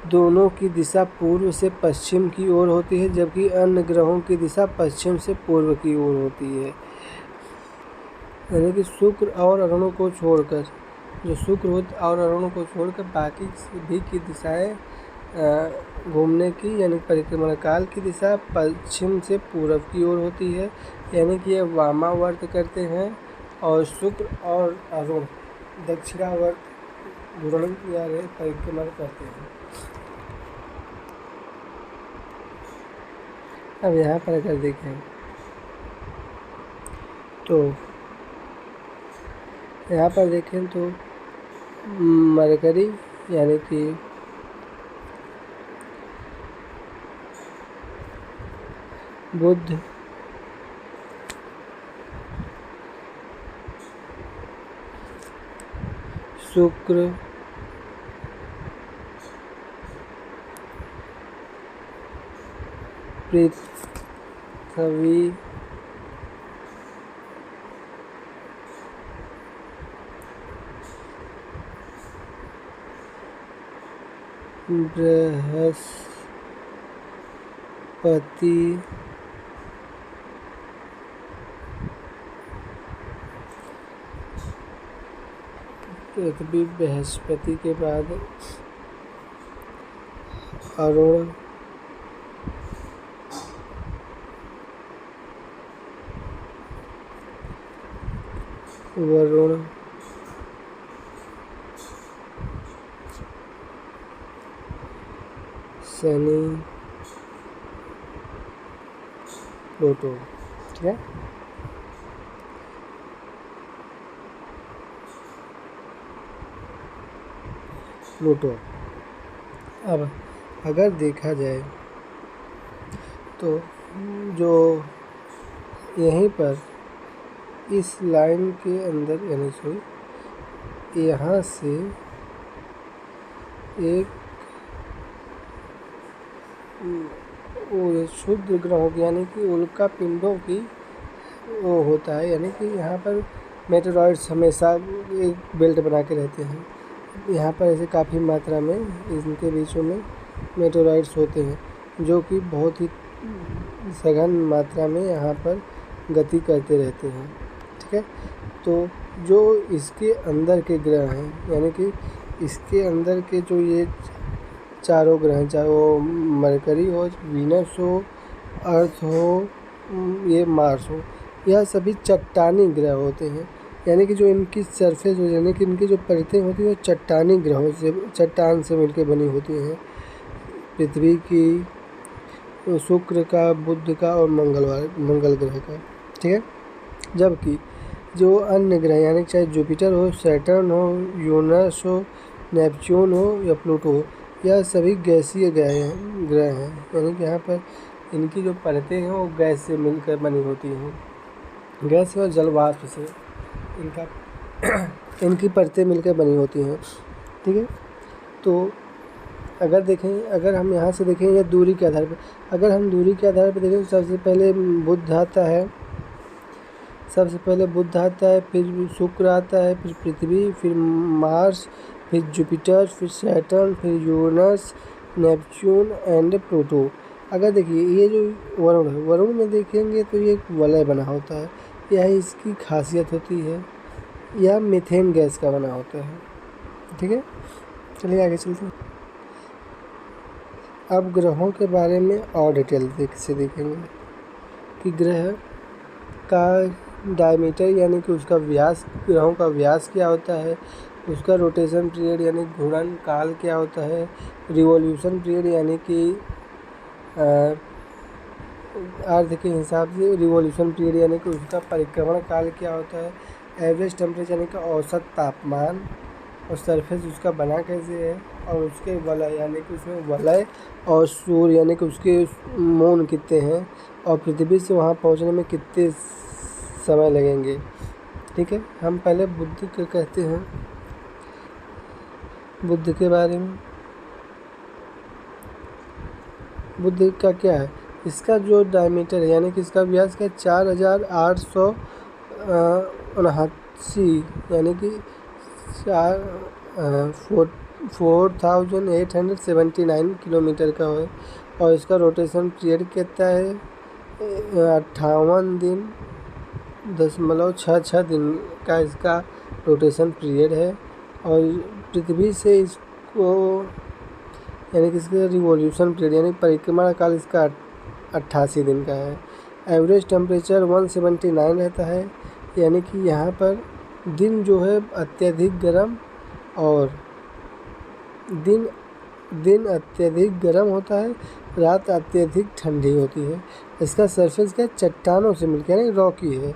दोनों की दिशा पूर्व से पश्चिम की ओर होती है, जबकि अन्य ग्रहों की दिशा पश्चिम से पूर्व की ओर होती है। यानी कि शुक्र और अरुण को छोड़कर, बाकी सभी की दिशाएं घूमने की, यानी परिक्रमण काल की दिशा पश्चिम से पूर्व की ओर होती है। यानी कि ये वामावर्त करते हैं और शुक्र और अरुण दक्षिणावर्त घूर्णन या परिक्रमण करते हैं। अब यहाँ पर अगर देखें तो मरकरी यानी कि बुध, शुक्र, पृथ्वी, बृहस्पति, बृहस्पति के बाद अरुण, वरुण, शनि, प्लूटो। ठीक है। प्लूटो। अब अगर देखा जाए तो जो यहीं पर इस लाइन के अंदर, यानी यहाँ से एक वो शुद्ध ग्रहों की यानी कि उल्का पिंडों की वो होता है, यानी कि यहाँ पर मेटेरॉइड्स हमेशा एक बेल्ट बना के रहते हैं। यहाँ पर ऐसे काफ़ी मात्रा में इनके बीचों में मेटेरॉइड्स होते हैं जो कि बहुत ही सघन मात्रा में यहाँ पर गति करते रहते हैं। ठीक है, तो जो इसके अंदर के ग्रह हैं, यानी कि इसके अंदर के जो ये चारों ग्रह, चाहे वो मरकरी हो, वीनस हो, अर्थ हो, ये मार्स हो, यह सभी चट्टानी ग्रह होते हैं। यानी कि जो इनकी सरफेस हो, यानी कि इनकी जो परतें होती हैं वो चट्टानी ग्रहों से, चट्टान से मिलकर बनी होती हैं। पृथ्वी की, शुक्र का, बुध का और मंगल ग्रह का। ठीक है, जबकि जो अन्य ग्रह यानी चाहे जुपिटर हो, सैटर्न हो, यूरेनस हो, नेपच्यून हो या प्लूटो हो, यह सभी गैसीय ग्रह हैं। यानी कि यहाँ पर इनकी जो परतें हैं वो गैस से मिलकर बनी होती हैं, गैस और जल वाष्प से इनकी परतें मिलकर बनी होती हैं। ठीक है, तो अगर हम यहाँ से देखें या दूरी के आधार पर, अगर हम दूरी के आधार पर देखें तो सबसे पहले बुध आता है, फिर शुक्र आता है, फिर पृथ्वी, फिर मार्स, फिर जुपिटर, फिर सैटर्न, फिर यूरेनस, नेपच्यून एंड प्लूटो। अगर देखिए ये जो वरुण है, वरुण में देखेंगे तो ये एक वलय बना होता है, यह इसकी खासियत होती है। यह मीथेन गैस का बना होता है। ठीक है, चलिए आगे चलते हैं। अब ग्रहों के बारे में और डिटेल से देखेंगे कि ग्रह का डायमीटर यानी कि उसका व्यास, ग्रहों का व्यास क्या होता है, उसका रोटेशन पीरियड यानी घूर्णन काल क्या होता है, रिवॉल्यूशन पीरियड यानी कि अर्थ के हिसाब से रिवॉल्यूशन पीरियड यानी कि उसका परिक्रमण काल क्या होता है, एवरेज टेम्परेचर यानी कि औसत तापमान, और सरफेस उसका बना कैसे है, और उसके वलय यानी कि उसमें वलय, और सूर्य यानी कि उसके मून कितने हैं, और पृथ्वी से वहाँ पहुँचने में कितने समय लगेंगे। ठीक है, हम पहले बुध के कहते हैं, बुध के बारे में। बुध का क्या है, इसका जो डायमीटर है यानी कि इसका व्यास का 4879 यानी कि 4879 किलोमीटर का है, और इसका रोटेशन पीरियड कितना है 58.66 दिन का इसका रोटेशन पीरियड है। और पृथ्वी से इसको यानी कि इसका रिवॉल्यूशन पीरियड यानी परिक्रमा काल इसका 88 दिन का है। एवरेज टेम्परेचर 179 रहता है, यानी कि यहाँ पर दिन जो है अत्यधिक गर्म और दिन अत्यधिक गर्म होता है, रात अत्यधिक ठंडी होती है। इसका सरफेस क्या चट्टानों से मिलकर यानी रॉकी है,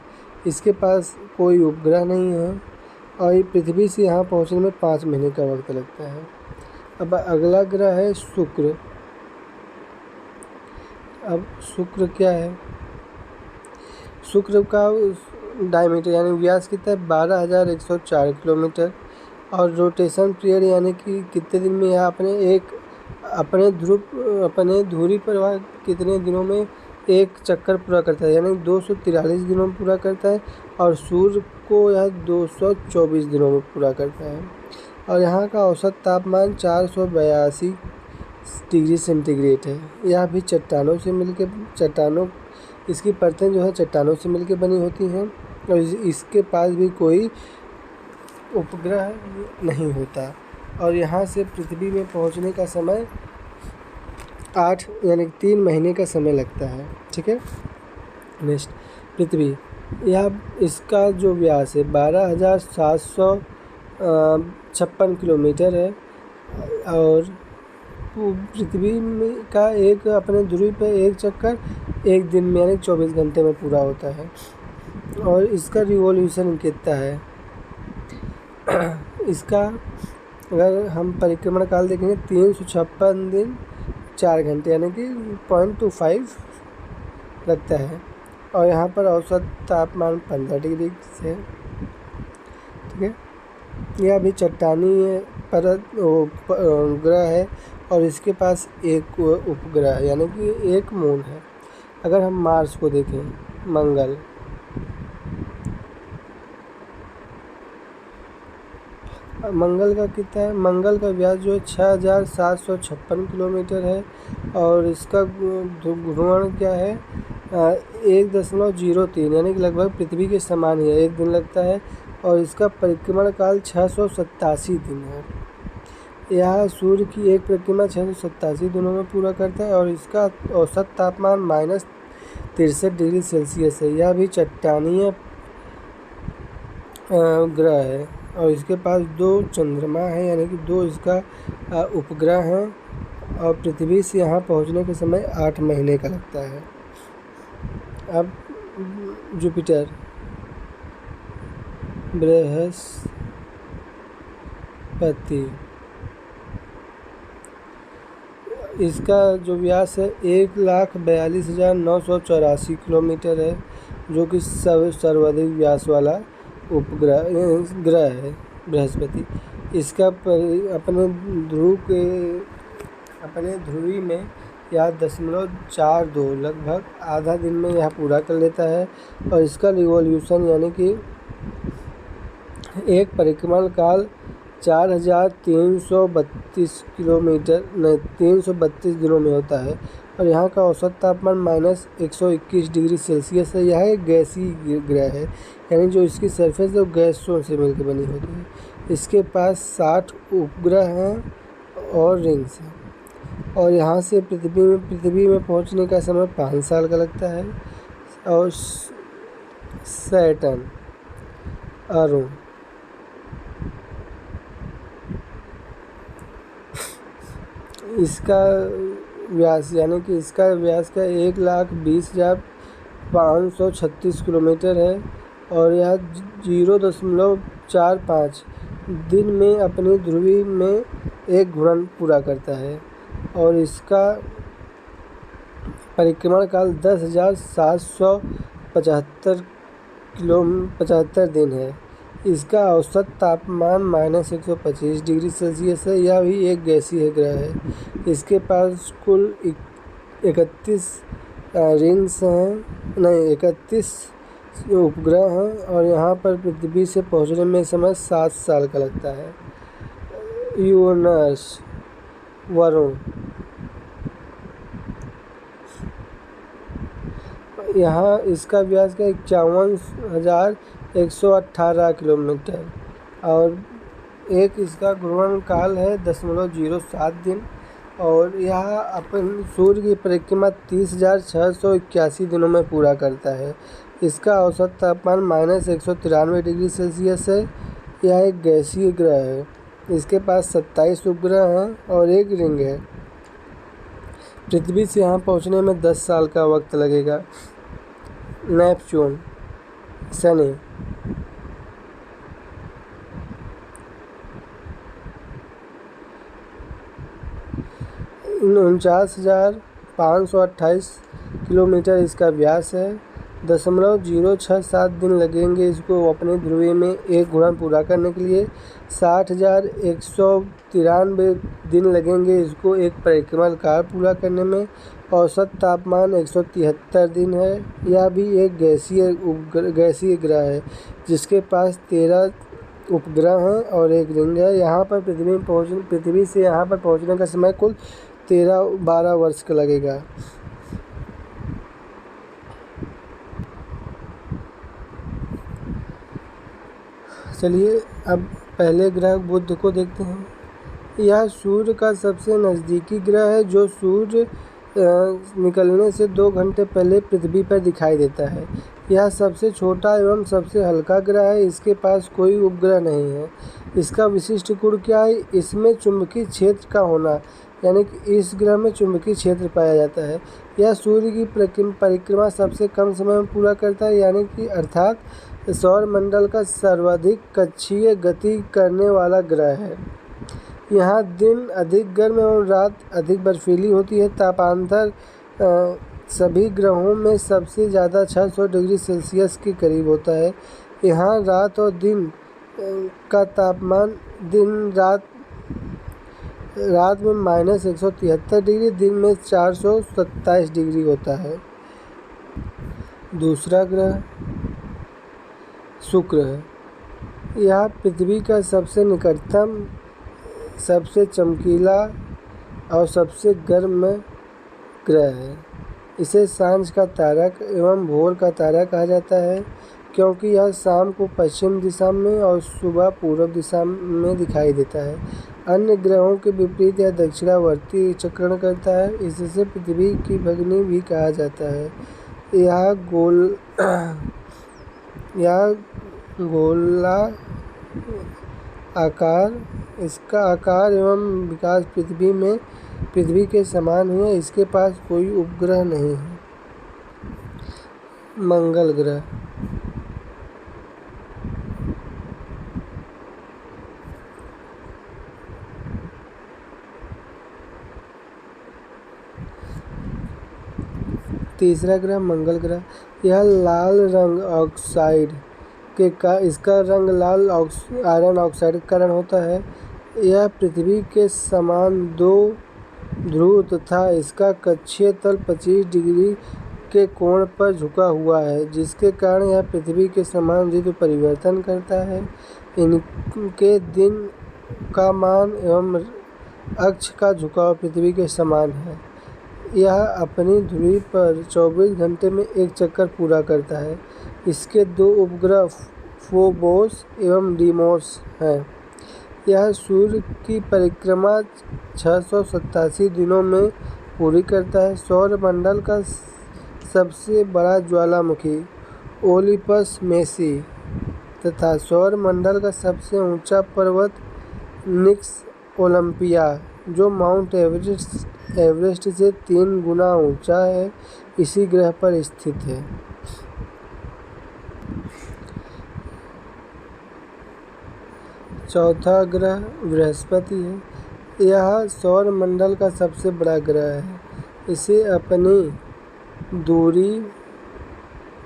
इसके पास कोई उपग्रह नहीं है, और ये पृथ्वी से यहाँ पहुँचने में 5 महीने का वक्त लगता है। अब अगला ग्रह है शुक्र। अब शुक्र क्या है, शुक्र का डायमीटर यानी व्यास कितना है 12,104 किलोमीटर, और रोटेशन पीरियड यानी कि कितने दिन में यह अपने धुरी पर कितने दिनों में एक चक्कर पूरा करता है, यानी 243 दिनों में पूरा करता है, और सूर्य को यह 224 दिनों में पूरा करता है। और यहाँ का औसत तापमान 482 डिग्री सेंटीग्रेड है। यह भी इसकी परतें जो है चट्टानों से मिलकर बनी होती हैं, और इसके पास भी कोई उपग्रह नहीं होता। और यहाँ से पृथ्वी में पहुँचने का समय 8 यानी 3 महीने का समय लगता है। ठीक है, नेक्स्ट पृथ्वी, यह इसका जो व्यास है 12,756 किलोमीटर है, और पृथ्वी में का एक अपने ध्रुव पे एक चक्कर एक दिन में यानी 24 घंटे में पूरा होता है। और इसका रिवॉल्यूशन कितना है इसका अगर हम परिक्रमण काल देखेंगे 356 दिन 4 घंटे यानी कि 0.25 लगता है, और यहाँ पर औसत तापमान 15 डिग्री से। ठीक है, यह भी चट्टानी परत ग्रह है, और इसके पास एक उपग्रह यानी कि एक मून है। अगर हम मार्स को देखें, मंगल का कितना है? मंगल का व्यास जो है 6756 किलोमीटर है और इसका घूर्णन क्या है 1.03 यानी कि लगभग पृथ्वी के समान ही है, 1 दिन लगता है और इसका परिक्रमण काल 687 दिन है। यह सूर्य की एक परिक्रमा 687 दिनों में पूरा करता है और इसका औसत तापमान -63 डिग्री सेल्सियस है। यह भी चट्टानीय ग्रह है और इसके पास 2 चंद्रमा है यानी कि 2 इसका उपग्रह हैं और पृथ्वी से यहाँ पहुँचने के समय 8 महीने का लगता है। अब जुपिटर, बृहस्पति, इसका जो व्यास है 1,42,984 किलोमीटर है, जो कि सर्वाधिक व्यास वाला ग्रह है बृहस्पति। इसका अपने ध्रुवी में यह 0.42 लगभग आधा दिन में यह पूरा कर लेता है और इसका रिवॉल्यूशन यानी कि एक परिक्रमण काल 4,332 किलोमीटर 332 दिनों में होता है और यहाँ का औसत तापमान -121 डिग्री सेल्सियस है। यह एक गैसीय ग्रह है यानी जो इसकी सरफेस है वो गैसों से मिलकर बनी होती है। इसके पास 60 उपग्रह हैं और रिंग्स हैं और यहाँ से पृथ्वी में पहुँचने का समय 5 साल का लगता है। और सैटर्न, अरुण, इसका व्यास यानी कि इसका व्यास का 1,20,536 किलोमीटर है और यह 0.45 दिन में अपनी ध्रुवी में एक घूर्णन पूरा करता है और इसका परिक्रमण काल 10,775 दिन है। इसका औसत तापमान -125 डिग्री सेल्सियस है। यह भी एक गैसीय ग्रह है। इसके पास कुल 31 रिंग्स हैं 31 उपग्रह हैं और यहाँ पर पृथ्वी से पहुँचने में समय 7 साल का लगता है। यूरेनस, वरुण, यहाँ इसका व्यास का 51,118 किलोमीटर और एक इसका घूर्णन काल है 0.07 दिन और यह अपन सूर्य की परिक्रमा 30,681 दिनों में पूरा करता है। इसका औसत तापमान -193 डिग्री सेल्सियस है। यह एक गैसीय ग्रह है। इसके पास 27 उपग्रह हैं और एक रिंग है। पृथ्वी से यहाँ पहुँचने में 10 साल का वक्त लगेगा। नेपच्यून, शनि, 49,528 किलोमीटर इसका व्यास है। 0.067 दिन लगेंगे इसको अपने ध्रुवी में एक घूर्णन पूरा करने के लिए। 60,193 दिन लगेंगे इसको एक परिक्रमण काल पूरा करने में। औसत तापमान 173 दिन है। यह भी एक गैसीय ग्रह है जिसके पास 13 उपग्रह हैं और एक रिंग है। यहाँ पर पृथ्वी से यहाँ पर पहुँचने का समय कुल 12 वर्ष का लगेगा। चलिए अब पहले ग्रह बुध को देखते हैं। यह सूर्य का सबसे नज़दीकी ग्रह है जो सूर्य निकलने से 2 घंटे पहले पृथ्वी पर दिखाई देता है। यह सबसे छोटा एवं सबसे हल्का ग्रह है। इसके पास कोई उपग्रह नहीं है। इसका विशिष्ट गुण क्या है? इसमें चुंबकीय क्षेत्र का होना, यानी कि इस ग्रह में चुंबकीय क्षेत्र पाया जाता है। यह सूर्य की परिक्रमा सबसे कम समय में पूरा करता है, यानी कि अर्थात सौर मंडल का सर्वाधिक कक्षीय गति करने वाला ग्रह है। यहाँ दिन अधिक गर्म और रात अधिक बर्फीली होती है। तापांतर सभी ग्रहों में सबसे ज़्यादा 600 डिग्री सेल्सियस के करीब होता है। यहाँ रात और दिन का तापमान दिन रात रात में -173 डिग्री, दिन में 427 डिग्री होता है। दूसरा ग्रह शुक्र है। यह पृथ्वी का सबसे निकटतम, सबसे चमकीला और सबसे गर्म ग्रह है। इसे सांझ का तारा एवं भोर का तारा कहा जाता है, क्योंकि यह शाम को पश्चिम दिशा में और सुबह पूर्व दिशा में दिखाई देता है। अन्य ग्रहों के विपरीत यह दक्षिणावर्ती चक्रण करता है, इससे पृथ्वी की भगिनी भी कहा जाता है। यह गोला आकार, इसका आकार एवं विकास पृथ्वी के समान है। इसके पास कोई उपग्रह नहीं है। मंगल ग्रह। तीसरा ग्रह मंगल ग्रह। यह लाल रंग ऑक्साइड इसका रंग लाल आयरन ऑक्साइड के कारण होता है। यह पृथ्वी के समान 2 ध्रुव तथा इसका कक्षीय तल 25 डिग्री के कोण पर झुका हुआ है, जिसके कारण यह पृथ्वी के समान ऋतु परिवर्तन करता है। इनके दिन का मान एवं अक्ष का झुकाव पृथ्वी के समान है। यह अपनी धुरी पर 24 घंटे में एक चक्कर पूरा करता है। इसके 2 उपग्रह फोबोस एवं डीमोस हैं। यह सूर्य की परिक्रमा 687 दिनों में पूरी करता है। सौरमंडल का सबसे बड़ा ज्वालामुखी ओलिपस मेसी तथा सौरमंडल का सबसे ऊंचा पर्वत निक्स ओलंपिया, जो माउंट एवरेस्ट से 3 गुना ऊंचा है, इसी ग्रह पर स्थित है। चौथा ग्रह बृहस्पति है। यह सौरमंडल का सबसे बड़ा ग्रह है। इसे अपनी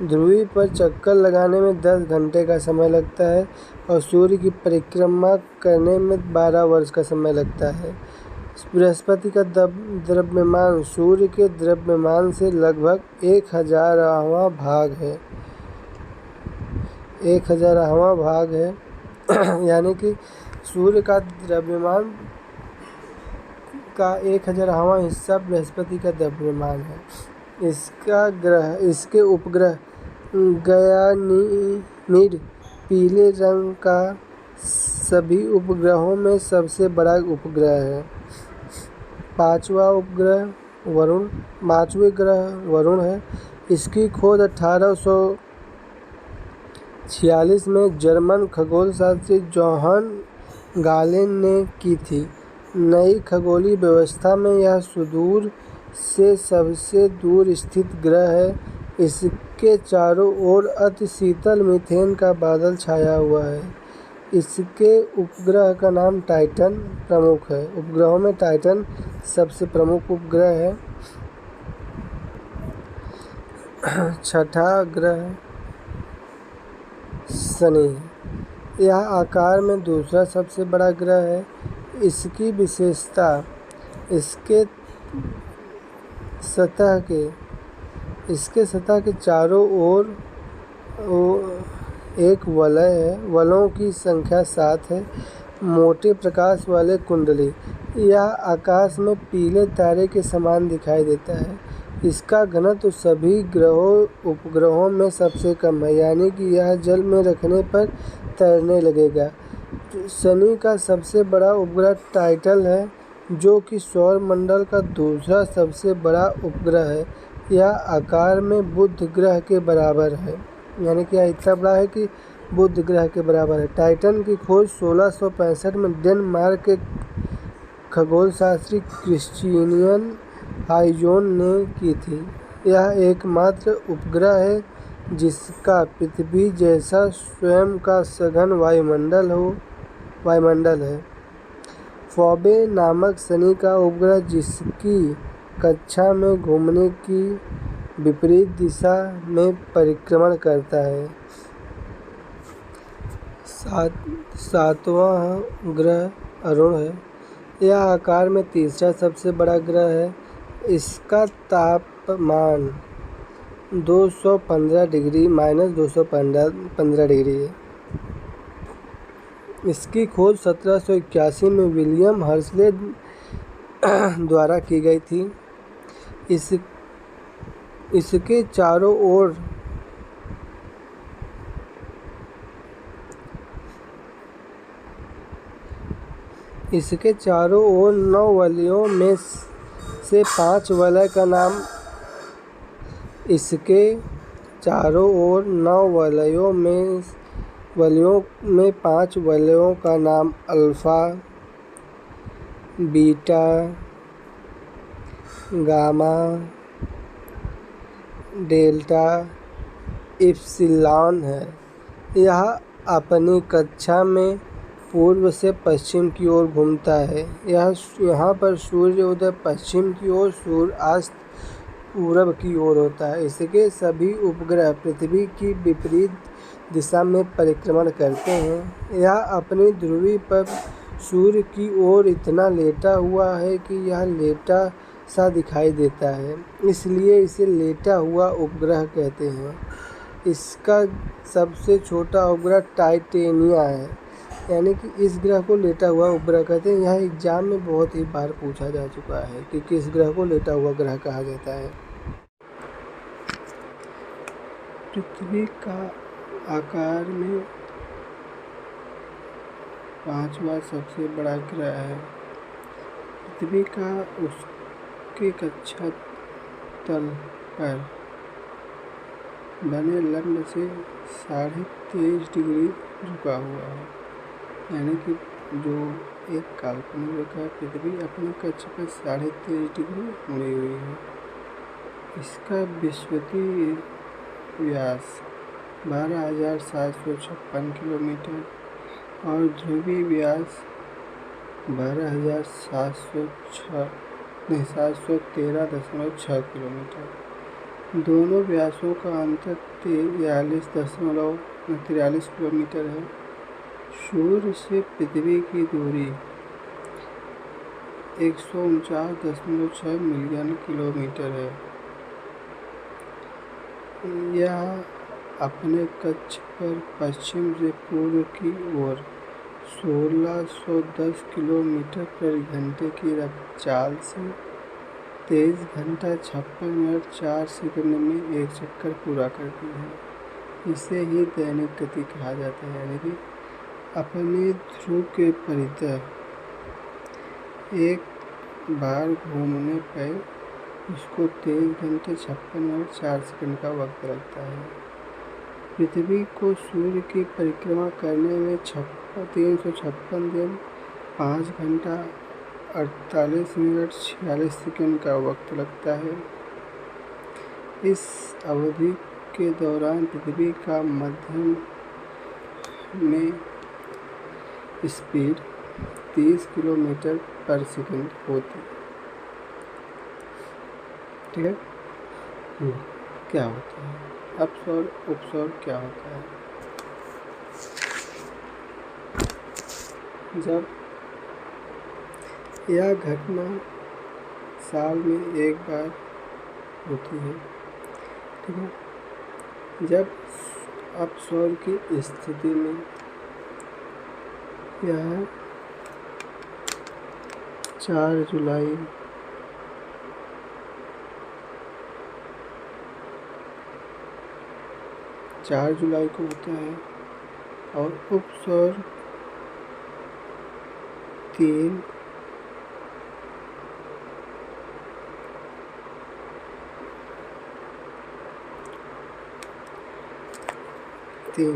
ध्रुवी पर चक्कर लगाने में 10 घंटे का समय लगता है और सूर्य की परिक्रमा करने में 12 वर्ष का समय लगता है। बृहस्पति का द्रव्यमान सूर्य के द्रव्यमान से लगभग 1000वां भाग है। यानी कि सूर्य का द्रव्यमान का 1000वां हिस्सा बृहस्पति का द्रव्यमान है। इसके उपग्रह गयानीड पीले रंग का सभी उपग्रहों में सबसे बड़ा उपग्रह है। पांचवें ग्रह वरुण है। इसकी खोज 1846 में जर्मन खगोलशास्त्री जोहान गालेन ने की थी। नई खगोलीय व्यवस्था में यह सुदूर से सबसे दूर स्थित ग्रह है। इसके चारों ओर अति शीतल मीथेन का बादल छाया हुआ है। इसके उपग्रह का नाम टाइटन प्रमुख है। उपग्रहों में टाइटन सबसे प्रमुख उपग्रह है। छठा ग्रह शनि है। यह आकार में दूसरा सबसे बड़ा ग्रह है। इसकी विशेषता इसके सतह के चारों ओर एक वलय है। वलयों की संख्या 7 है। मोटे प्रकाश वाले कुंडली। यह आकाश में पीले तारे के समान दिखाई देता है। इसका घनत्व सभी उपग्रहों में सबसे कम है, यानी कि यह जल में रखने पर तैरने लगेगा। शनि का सबसे बड़ा उपग्रह टाइटन है, जो कि सौरमंडल का दूसरा सबसे बड़ा उपग्रह है। यह आकार में बुध ग्रह के बराबर है, यानी कि यह इतना बड़ा है कि बुध ग्रह के बराबर है। टाइटन की खोज 1665 में डेनमार्क के खगोलशास्त्री क्रिश्चियन हाइजोन ने की थी। यह एकमात्र उपग्रह है जिसका पृथ्वी जैसा स्वयं का सघन वायुमंडल है। फोबे नामक शनि का उपग्रह, जिसकी कक्षा में घूमने की विपरीत दिशा में परिक्रमण करता है। सातवां ग्रह अरुण है। यह आकार में तीसरा सबसे बड़ा ग्रह है। इसका तापमान 215 डिग्री -215 डिग्री है। इसकी खोज 1781 में विलियम हर्शले द्वारा की गई थी। इसके चारों ओर इसके चारों ओर 9 वलयों में से 5 वलय का नाम इसके चारों ओर 9 वलयों में 5 वलयों का नाम alpha, beta, gamma, delta, epsilon है। यह अपनी कक्षा में पूर्व से पश्चिम की ओर घूमता है। यहाँ पर सूर्योदय पश्चिम की ओर, सूर्यास्त पूरब की ओर होता है। इसके सभी उपग्रह पृथ्वी की विपरीत दिशा में परिक्रमण करते हैं। यह अपनी ध्रुवी पर सूर्य की ओर इतना लेटा हुआ है कि यह लेटा सा दिखाई देता है, इसलिए इसे लेटा हुआ उपग्रह कहते हैं। इसका सबसे छोटा उपग्रह टाइटेनिया है, यानी कि इस ग्रह को लेटा हुआ उपग्रह कहते हैं। यह एग्जाम में बहुत ही बार पूछा जा चुका है कि किस ग्रह को लेटा हुआ ग्रह कहा जाता है। पृथ्वी का आकार में 5वां सबसे बड़ा ग्रह है। पृथ्वी का उसके कक्षा तल पर बने लंब से 23.5 डिग्री झुका हुआ है, यानी कि जो एक काल्पनिक रेखा पृथ्वी अपने कक्ष पर 23.5 डिग्री मुड़ी हुई है। इसका विषुवतीय व्यास 12,756 किलोमीटर और ध्रुवीय व्यास 713.6 किलोमीटर। दोनों व्यासों का अंतर 43 किलोमीटर है। सूर्य से पृथ्वी की दूरी 149.6 मिलियन किलोमीटर है। यह अपने कक्ष पर पश्चिम से पूर्व की ओर 1610 किलोमीटर प्रति घंटे की चाल से 23 घंटा 56 मिनट 4 सेकंड में एक चक्कर पूरा करती है। इसे ही दैनिक गति कहा जाता है, यानी कि अपने ध्रुव के परितः एक बार घूमने पर इसको 23 घंटे 56 मिनट 4 सेकंड का वक्त लगता है। पृथ्वी को सूर्य की परिक्रमा करने में 356 दिन 5 घंटा 48 मिनट 46 सेकंड का वक्त लगता है। इस अवधि के दौरान पृथ्वी का मध्यम में स्पीड 30 किलोमीटर पर सेकंड होती है। ठीक है। क्या होता है अपसौर उपसौर क्या होता है? जब यह घटना साल में एक बार होती है, ठीक है। जब अपसौर की स्थिति में यह 4 जुलाई को होता है और उपसौर 3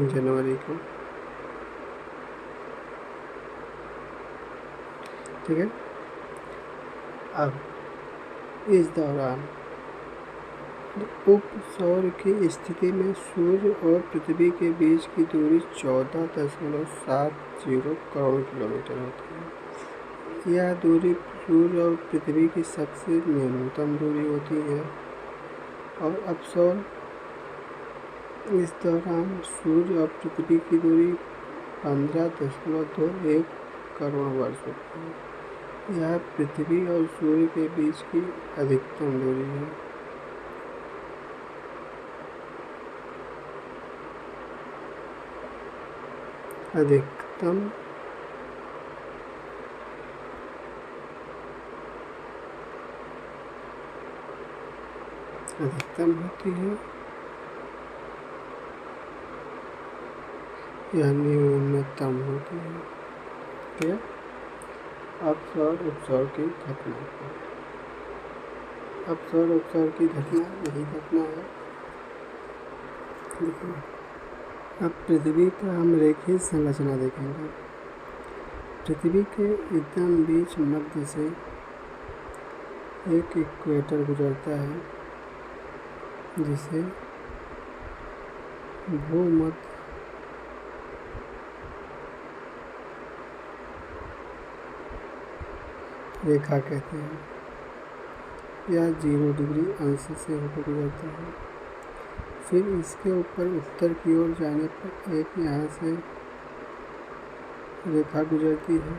जनवरी को, ठीक है। अब इस दौरान उपसौर की स्थिति में सूर्य और पृथ्वी के बीच की दूरी 14.70 करोड़ किलोमीटर होती है। यह दूरी सूर्य और पृथ्वी की सबसे न्यूनतम दूरी होती है और अपसौर इस दौरान सूर्य और पृथ्वी की दूरी 15.21 करोड़ वर्ष होती है। यह पृथ्वी और सूर्य के बीच की अधिकतम दूरी है। अधिकतम होती है या न्यूनतम होती है। क्या अपसौर उपसौर की घटना, अपसौर उपसौर की घटना यही घटना है। देखिए अब पृथ्वी का हम रेखीय संरचना देखेंगे। पृथ्वी के एकदम बीच मध्य से एक इक्वेटर गुजरता है जिसे भूमध्य रेखा कहते हैं। यह 0 डिग्री अंश से होकर गुजरता है। फिर इसके ऊपर उत्तर की ओर जाने पर एक यहाँ से रेखा गुजरती है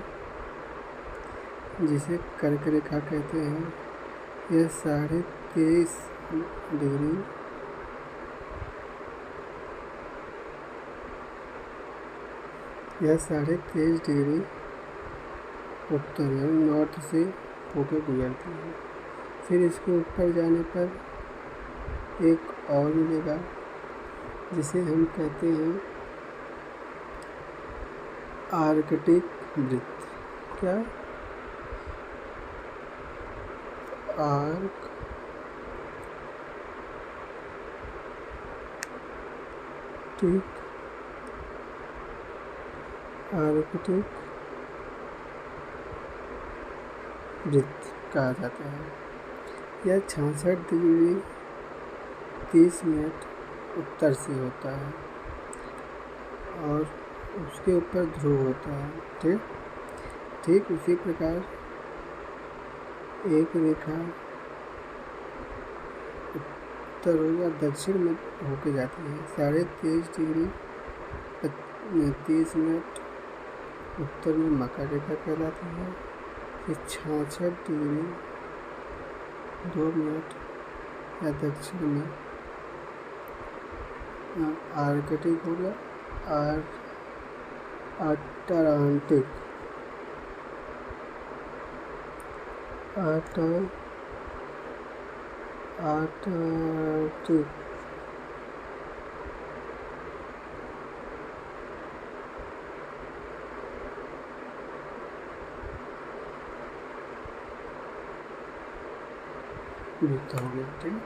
जिसे कर्क रेखा कहते हैं। यह 23.5 डिग्री उत्तर यानी नॉर्थ से होकर गुजरती है। फिर इसके ऊपर जाने पर एक और मिलेगा जिसे हम कहते हैं आर्कटिक वृत्त। क्या आर्कटिक वृत्त कहा जाता है। यह 66 डिग्री 30 मिनट उत्तर से होता है और उसके ऊपर ध्रुव होता है। ठीक उसी प्रकार एक रेखा उत्तर या दक्षिण में होके जाती है। 23.5 डिग्री 30 मिनट उत्तर में मकर रेखा कहलाती है। फिर 66 डिग्री 2 मिनट या दक्षिण में आर्कटिक हो गया। अटलांटिक वृत्त हो गया। ठीक,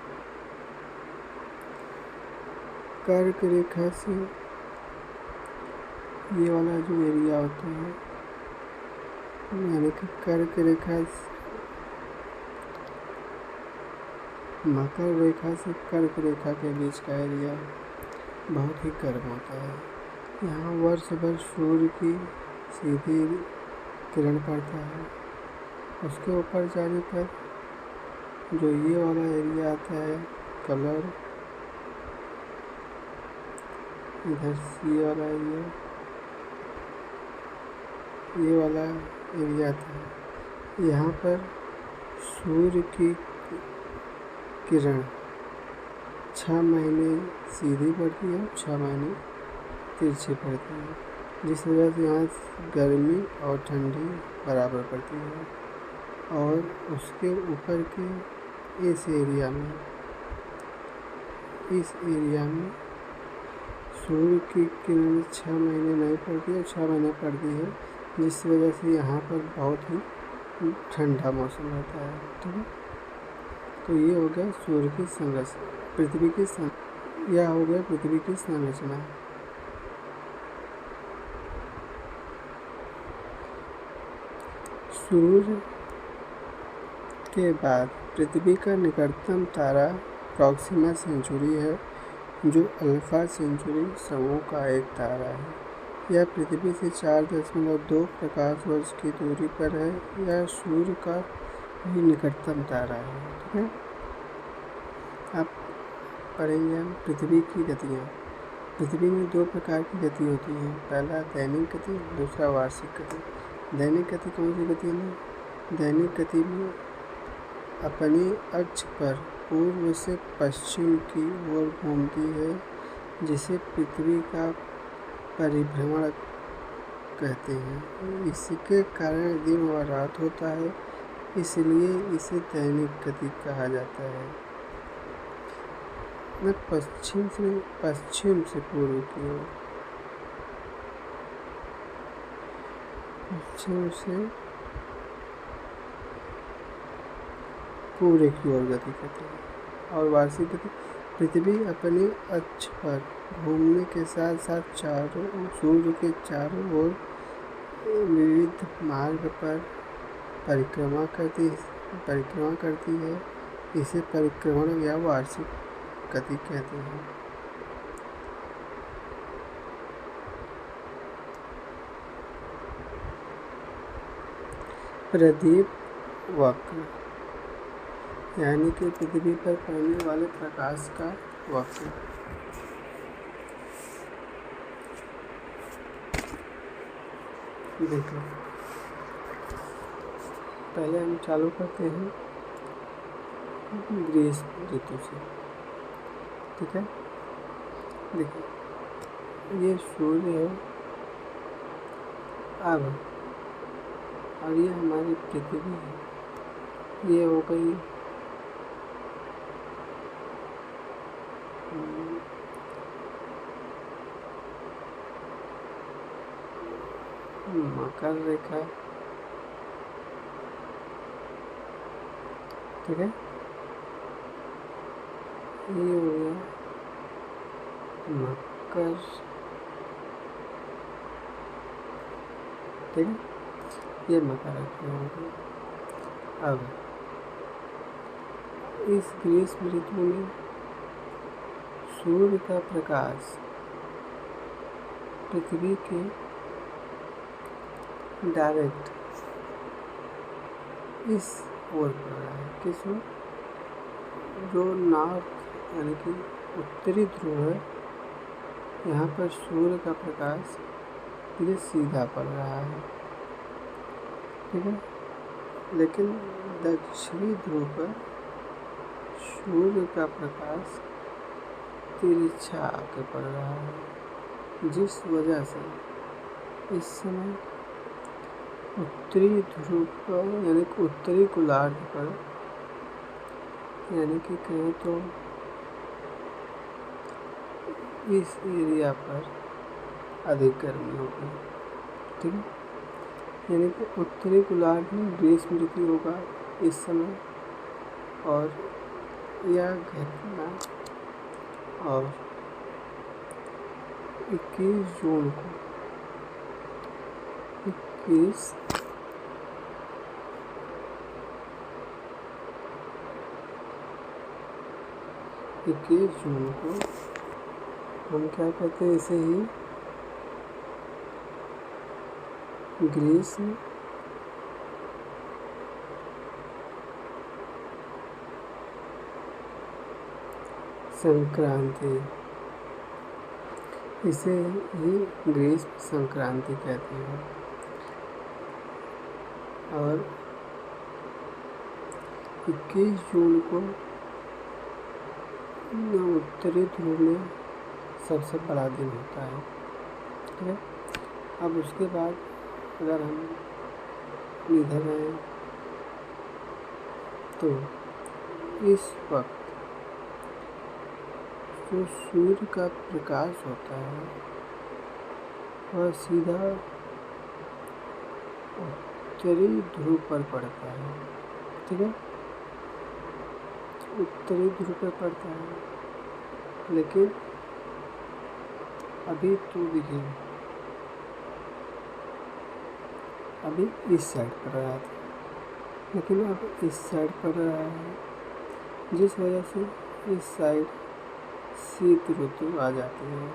कर्क रेखा से ये वाला जो एरिया होता है यानी कि कर्क रेखा मकर रेखा से कर्क रेखा के बीच का एरिया बहुत ही गर्म होता है। यहाँ वर्ष भर सूर्य की सीधी किरण पड़ता है। उसके ऊपर जाने पर जो ये वाला एरिया आता है कलर, इधर ये वाला एरिया आता है। यहाँ पर सूर्य की किरण 6 महीने सीधी पड़ती है, 6 महीने तिरछी पड़ती है, जिस वजह से यहाँ गर्मी और ठंडी बराबर पड़ती है। और उसके ऊपर के इस एरिया में सूर्य की किरण 6 महीने नहीं पड़ती है, 6 महीने पड़ती है, जिस वजह से यहाँ पर बहुत ही ठंडा मौसम रहता है। ठीक है, तो ये हो गया सूर्य की संरचना, यह हो गया पृथ्वी की संरचना। सूर्य के बाद पृथ्वी का निकटतम तारा प्रॉक्सिमा सेंचुरी है, जो अल्फा सेंचुरी समूह का एक तारा है। यह पृथ्वी से 4.2 प्रकाश वर्ष की दूरी पर है। यह सूर्य का ही निकटतम तारा है। ठीक है, अब पढ़ेंगे हम पृथ्वी की गतियाँ। पृथ्वी में 2 प्रकार की गति होती है, पहला दैनिक गति, दूसरा वार्षिक गति। दैनिक गति कौन सी गति है? दैनिक गति में अपनी अक्ष पर पूर्व से पश्चिम की ओर घूमती है, जिसे पृथ्वी का परिभ्रमण कहते हैं। इसके कारण दिन और रात होता है, इसलिए इसे दैनिक गति कहा जाता है। पश्चिम से पूर्व की ओर, पश्चिम से पूर्व की ओर गति करती है। और वार्षिक गति, पृथ्वी अपनी अक्ष पर घूमने के साथ साथ सूर्य के चारों ओर विविध मार्ग पर परिक्रमा करती है। इसे परिक्रमण या वार्षिक गति कहते हैं। प्रदीप वक्र, यानी कि पृथ्वी पर पड़ने वाले प्रकाश का वक्र। देखो, पहले हम चालू करते हैं ग्रीष्म ऋतु से। ठीक है, देखो ये सूर्य है अब, और ये हमारी पृथ्वी है। ये हो गई मकर रेखा। ठीक है, ये हो गया मकर। ठीक है, ये मकर रेखा हो गई। अब इस ग्रीष्म ऋतु में सूर्य का प्रकाश पृथ्वी के डायरेक्ट इस ओर पड़ रहा है। किस ओर? जो नॉर्थ यानी कि उत्तरी ध्रुव है, यहाँ पर सूर्य का प्रकाश ये सीधा पड़ रहा है। ठीक है, लेकिन दक्षिणी ध्रुव पर सूर्य का प्रकाश तिरछा आके पड़ रहा है, जिस वजह से इस समय उत्तरी ध्रुव पर यानी कि उत्तरी गोलार्ध पर, यानी कि कहें तो इस एरिया पर अधिक गर्मी होगी। ठीक है, यानी कि उत्तरी गोलार्ध में ग्रीष्म ऋतु होगा इस समय, और यह घटना और 21 जून को 21 जून को हम क्या कहते हैं, इसे ही ग्रीष्म संक्रांति, इसे ही ग्रीष्म संक्रांति कहते हैं। और 21 जून को उत्तरी ध्रुव में सबसे बड़ा दिन होता है। ठीक है, अब उसके बाद अगर हम इधर आए तो इस वक्त जो सूर्य का प्रकाश होता है वह सीधा उत्तरी ध्रुव पर पड़ता है। ठीक है, उत्तरी ध्रुव पर पड़ता है, लेकिन अभी तो देखिए, अभी इस साइड पड़ रहा था, लेकिन अब इस साइड पड़ रहा है, जिस वजह से इस साइड शीत ऋतु आ जाती है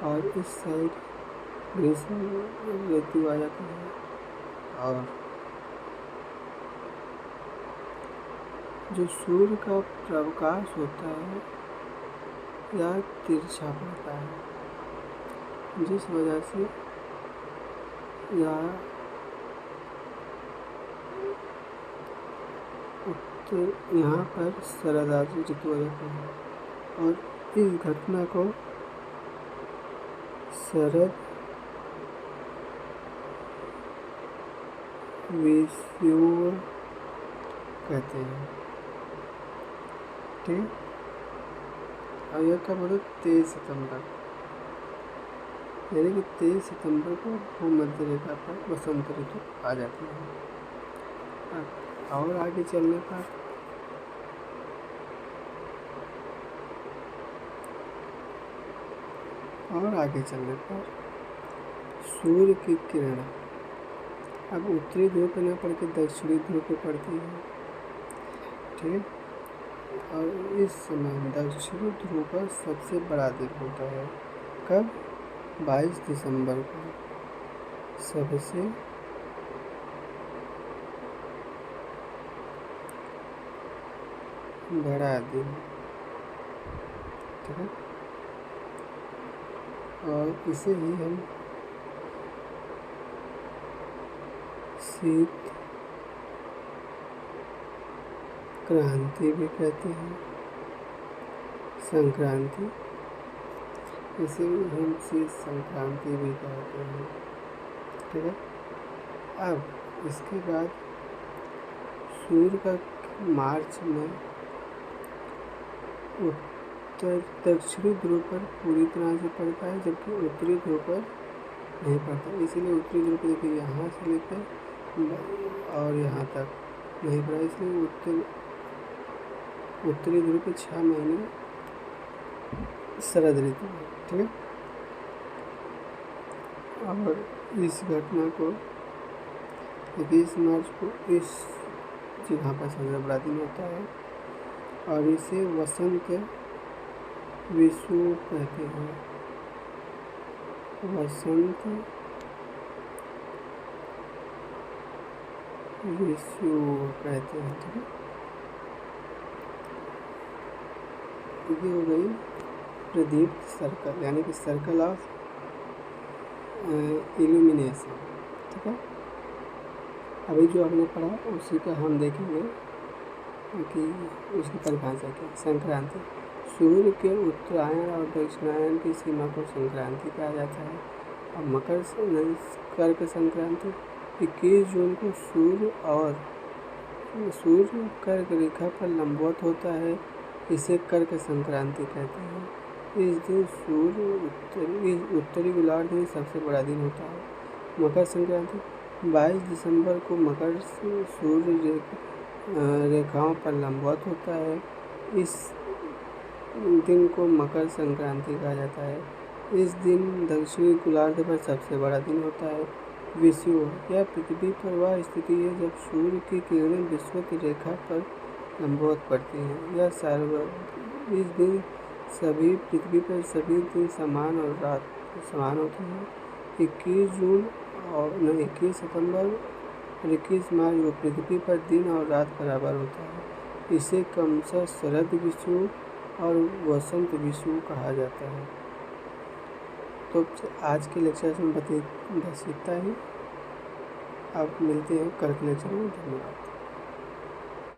और इस साइड ग्रीष्म ऋतु आ जाती है। और जो सूर्य का प्रकाश होता है यह तिरछा पड़ता है, जिस वजह से यह तो यहाँ पर शरद ऋतु आ जाता है और इस घटना को शरद विषुव कहते हैं। ठीक है, और यह कब होता है? 23 सितंबर, यानी कि 23 सितंबर को भूमध्य रेखा पर वसंत ऋतु आ जाती है। और आगे चलने पर सूर्य की किरण अब उत्तरी ध्रुव पर न पड़ के दक्षिणी ध्रुव पर पड़ती है। ठीक है, और इस समय दक्षिणी ध्रुव पर सबसे बड़ा दिन होता है। कब? 22 दिसंबर को सबसे बड़ा दिन। ठीक है, और इसे ही हम शीत क्रांति भी कहते हैं, संक्रांति, इसे हम शीत संक्रांति भी कहते हैं। ठीक है, अब इसके बाद सूर्य का मार्च में दक्षिणी ध्रुव पर पूरी तरह से पड़ता है, जबकि उत्तरी ध्रुव पर नहीं पड़ता। इसीलिए उत्तरी ध्रुव पर देखिए यहाँ से लेकर और यहाँ तक नहीं पड़ा, इसलिए उत्तरी ध्रुव पे 6 महीने शरद ऋतु है। ठीक है, और इस घटना को 21 मार्च को इस जगह पर सबसे बड़ा दिन होता है और इसे वसंत विषुव कहते हैं। वसंत विषुव कहते हैं। ठीक है, ये हो गई प्रदीप्त सर्कल, यानी कि सर्कल ऑफ इल्यूमिनेशन। ठीक है, अभी जो आपने पढ़ा उसी का हम देखेंगे कि उसकी परिभाषा क्या है। संक्रांति, सूर्य के उत्तरायण और दक्षिणायन की सीमा को संक्रांति कहा जाता है। और मकर कर्क संक्रांति 21 जून को सूर्य कर्क रेखा पर लंबवत होता है, इसे कर्क संक्रांति कहते हैं। इस दिन सूर्य उत्तरी गोलार्ध में सबसे बड़ा दिन होता है। मकर संक्रांति 22 दिसंबर को मकर सूर्य रेखाओं पर लंबवत होता है, इस दिन को मकर संक्रांति कहा जाता है। इस दिन दक्षिणी गोलार्ध पर सबसे बड़ा दिन होता है। विषुव, यह पृथ्वी पर वह स्थिति है जब सूर्य की किरणें विषुवत रेखा पर लंबवत पड़ती हैं। यह इस दिन सभी पृथ्वी पर सभी दिन समान और रात समान होती हैं। 21 सितंबर और 21 मार्च को पृथ्वी पर दिन और रात बराबर होता है। इसे क्रमशः शरद विषुव और वसंत विषुव कहा जाता है। तो आज के लेक्चर में बस इतना ही। अब मिलते हैं कल के लेक्चर में। धन्यवाद।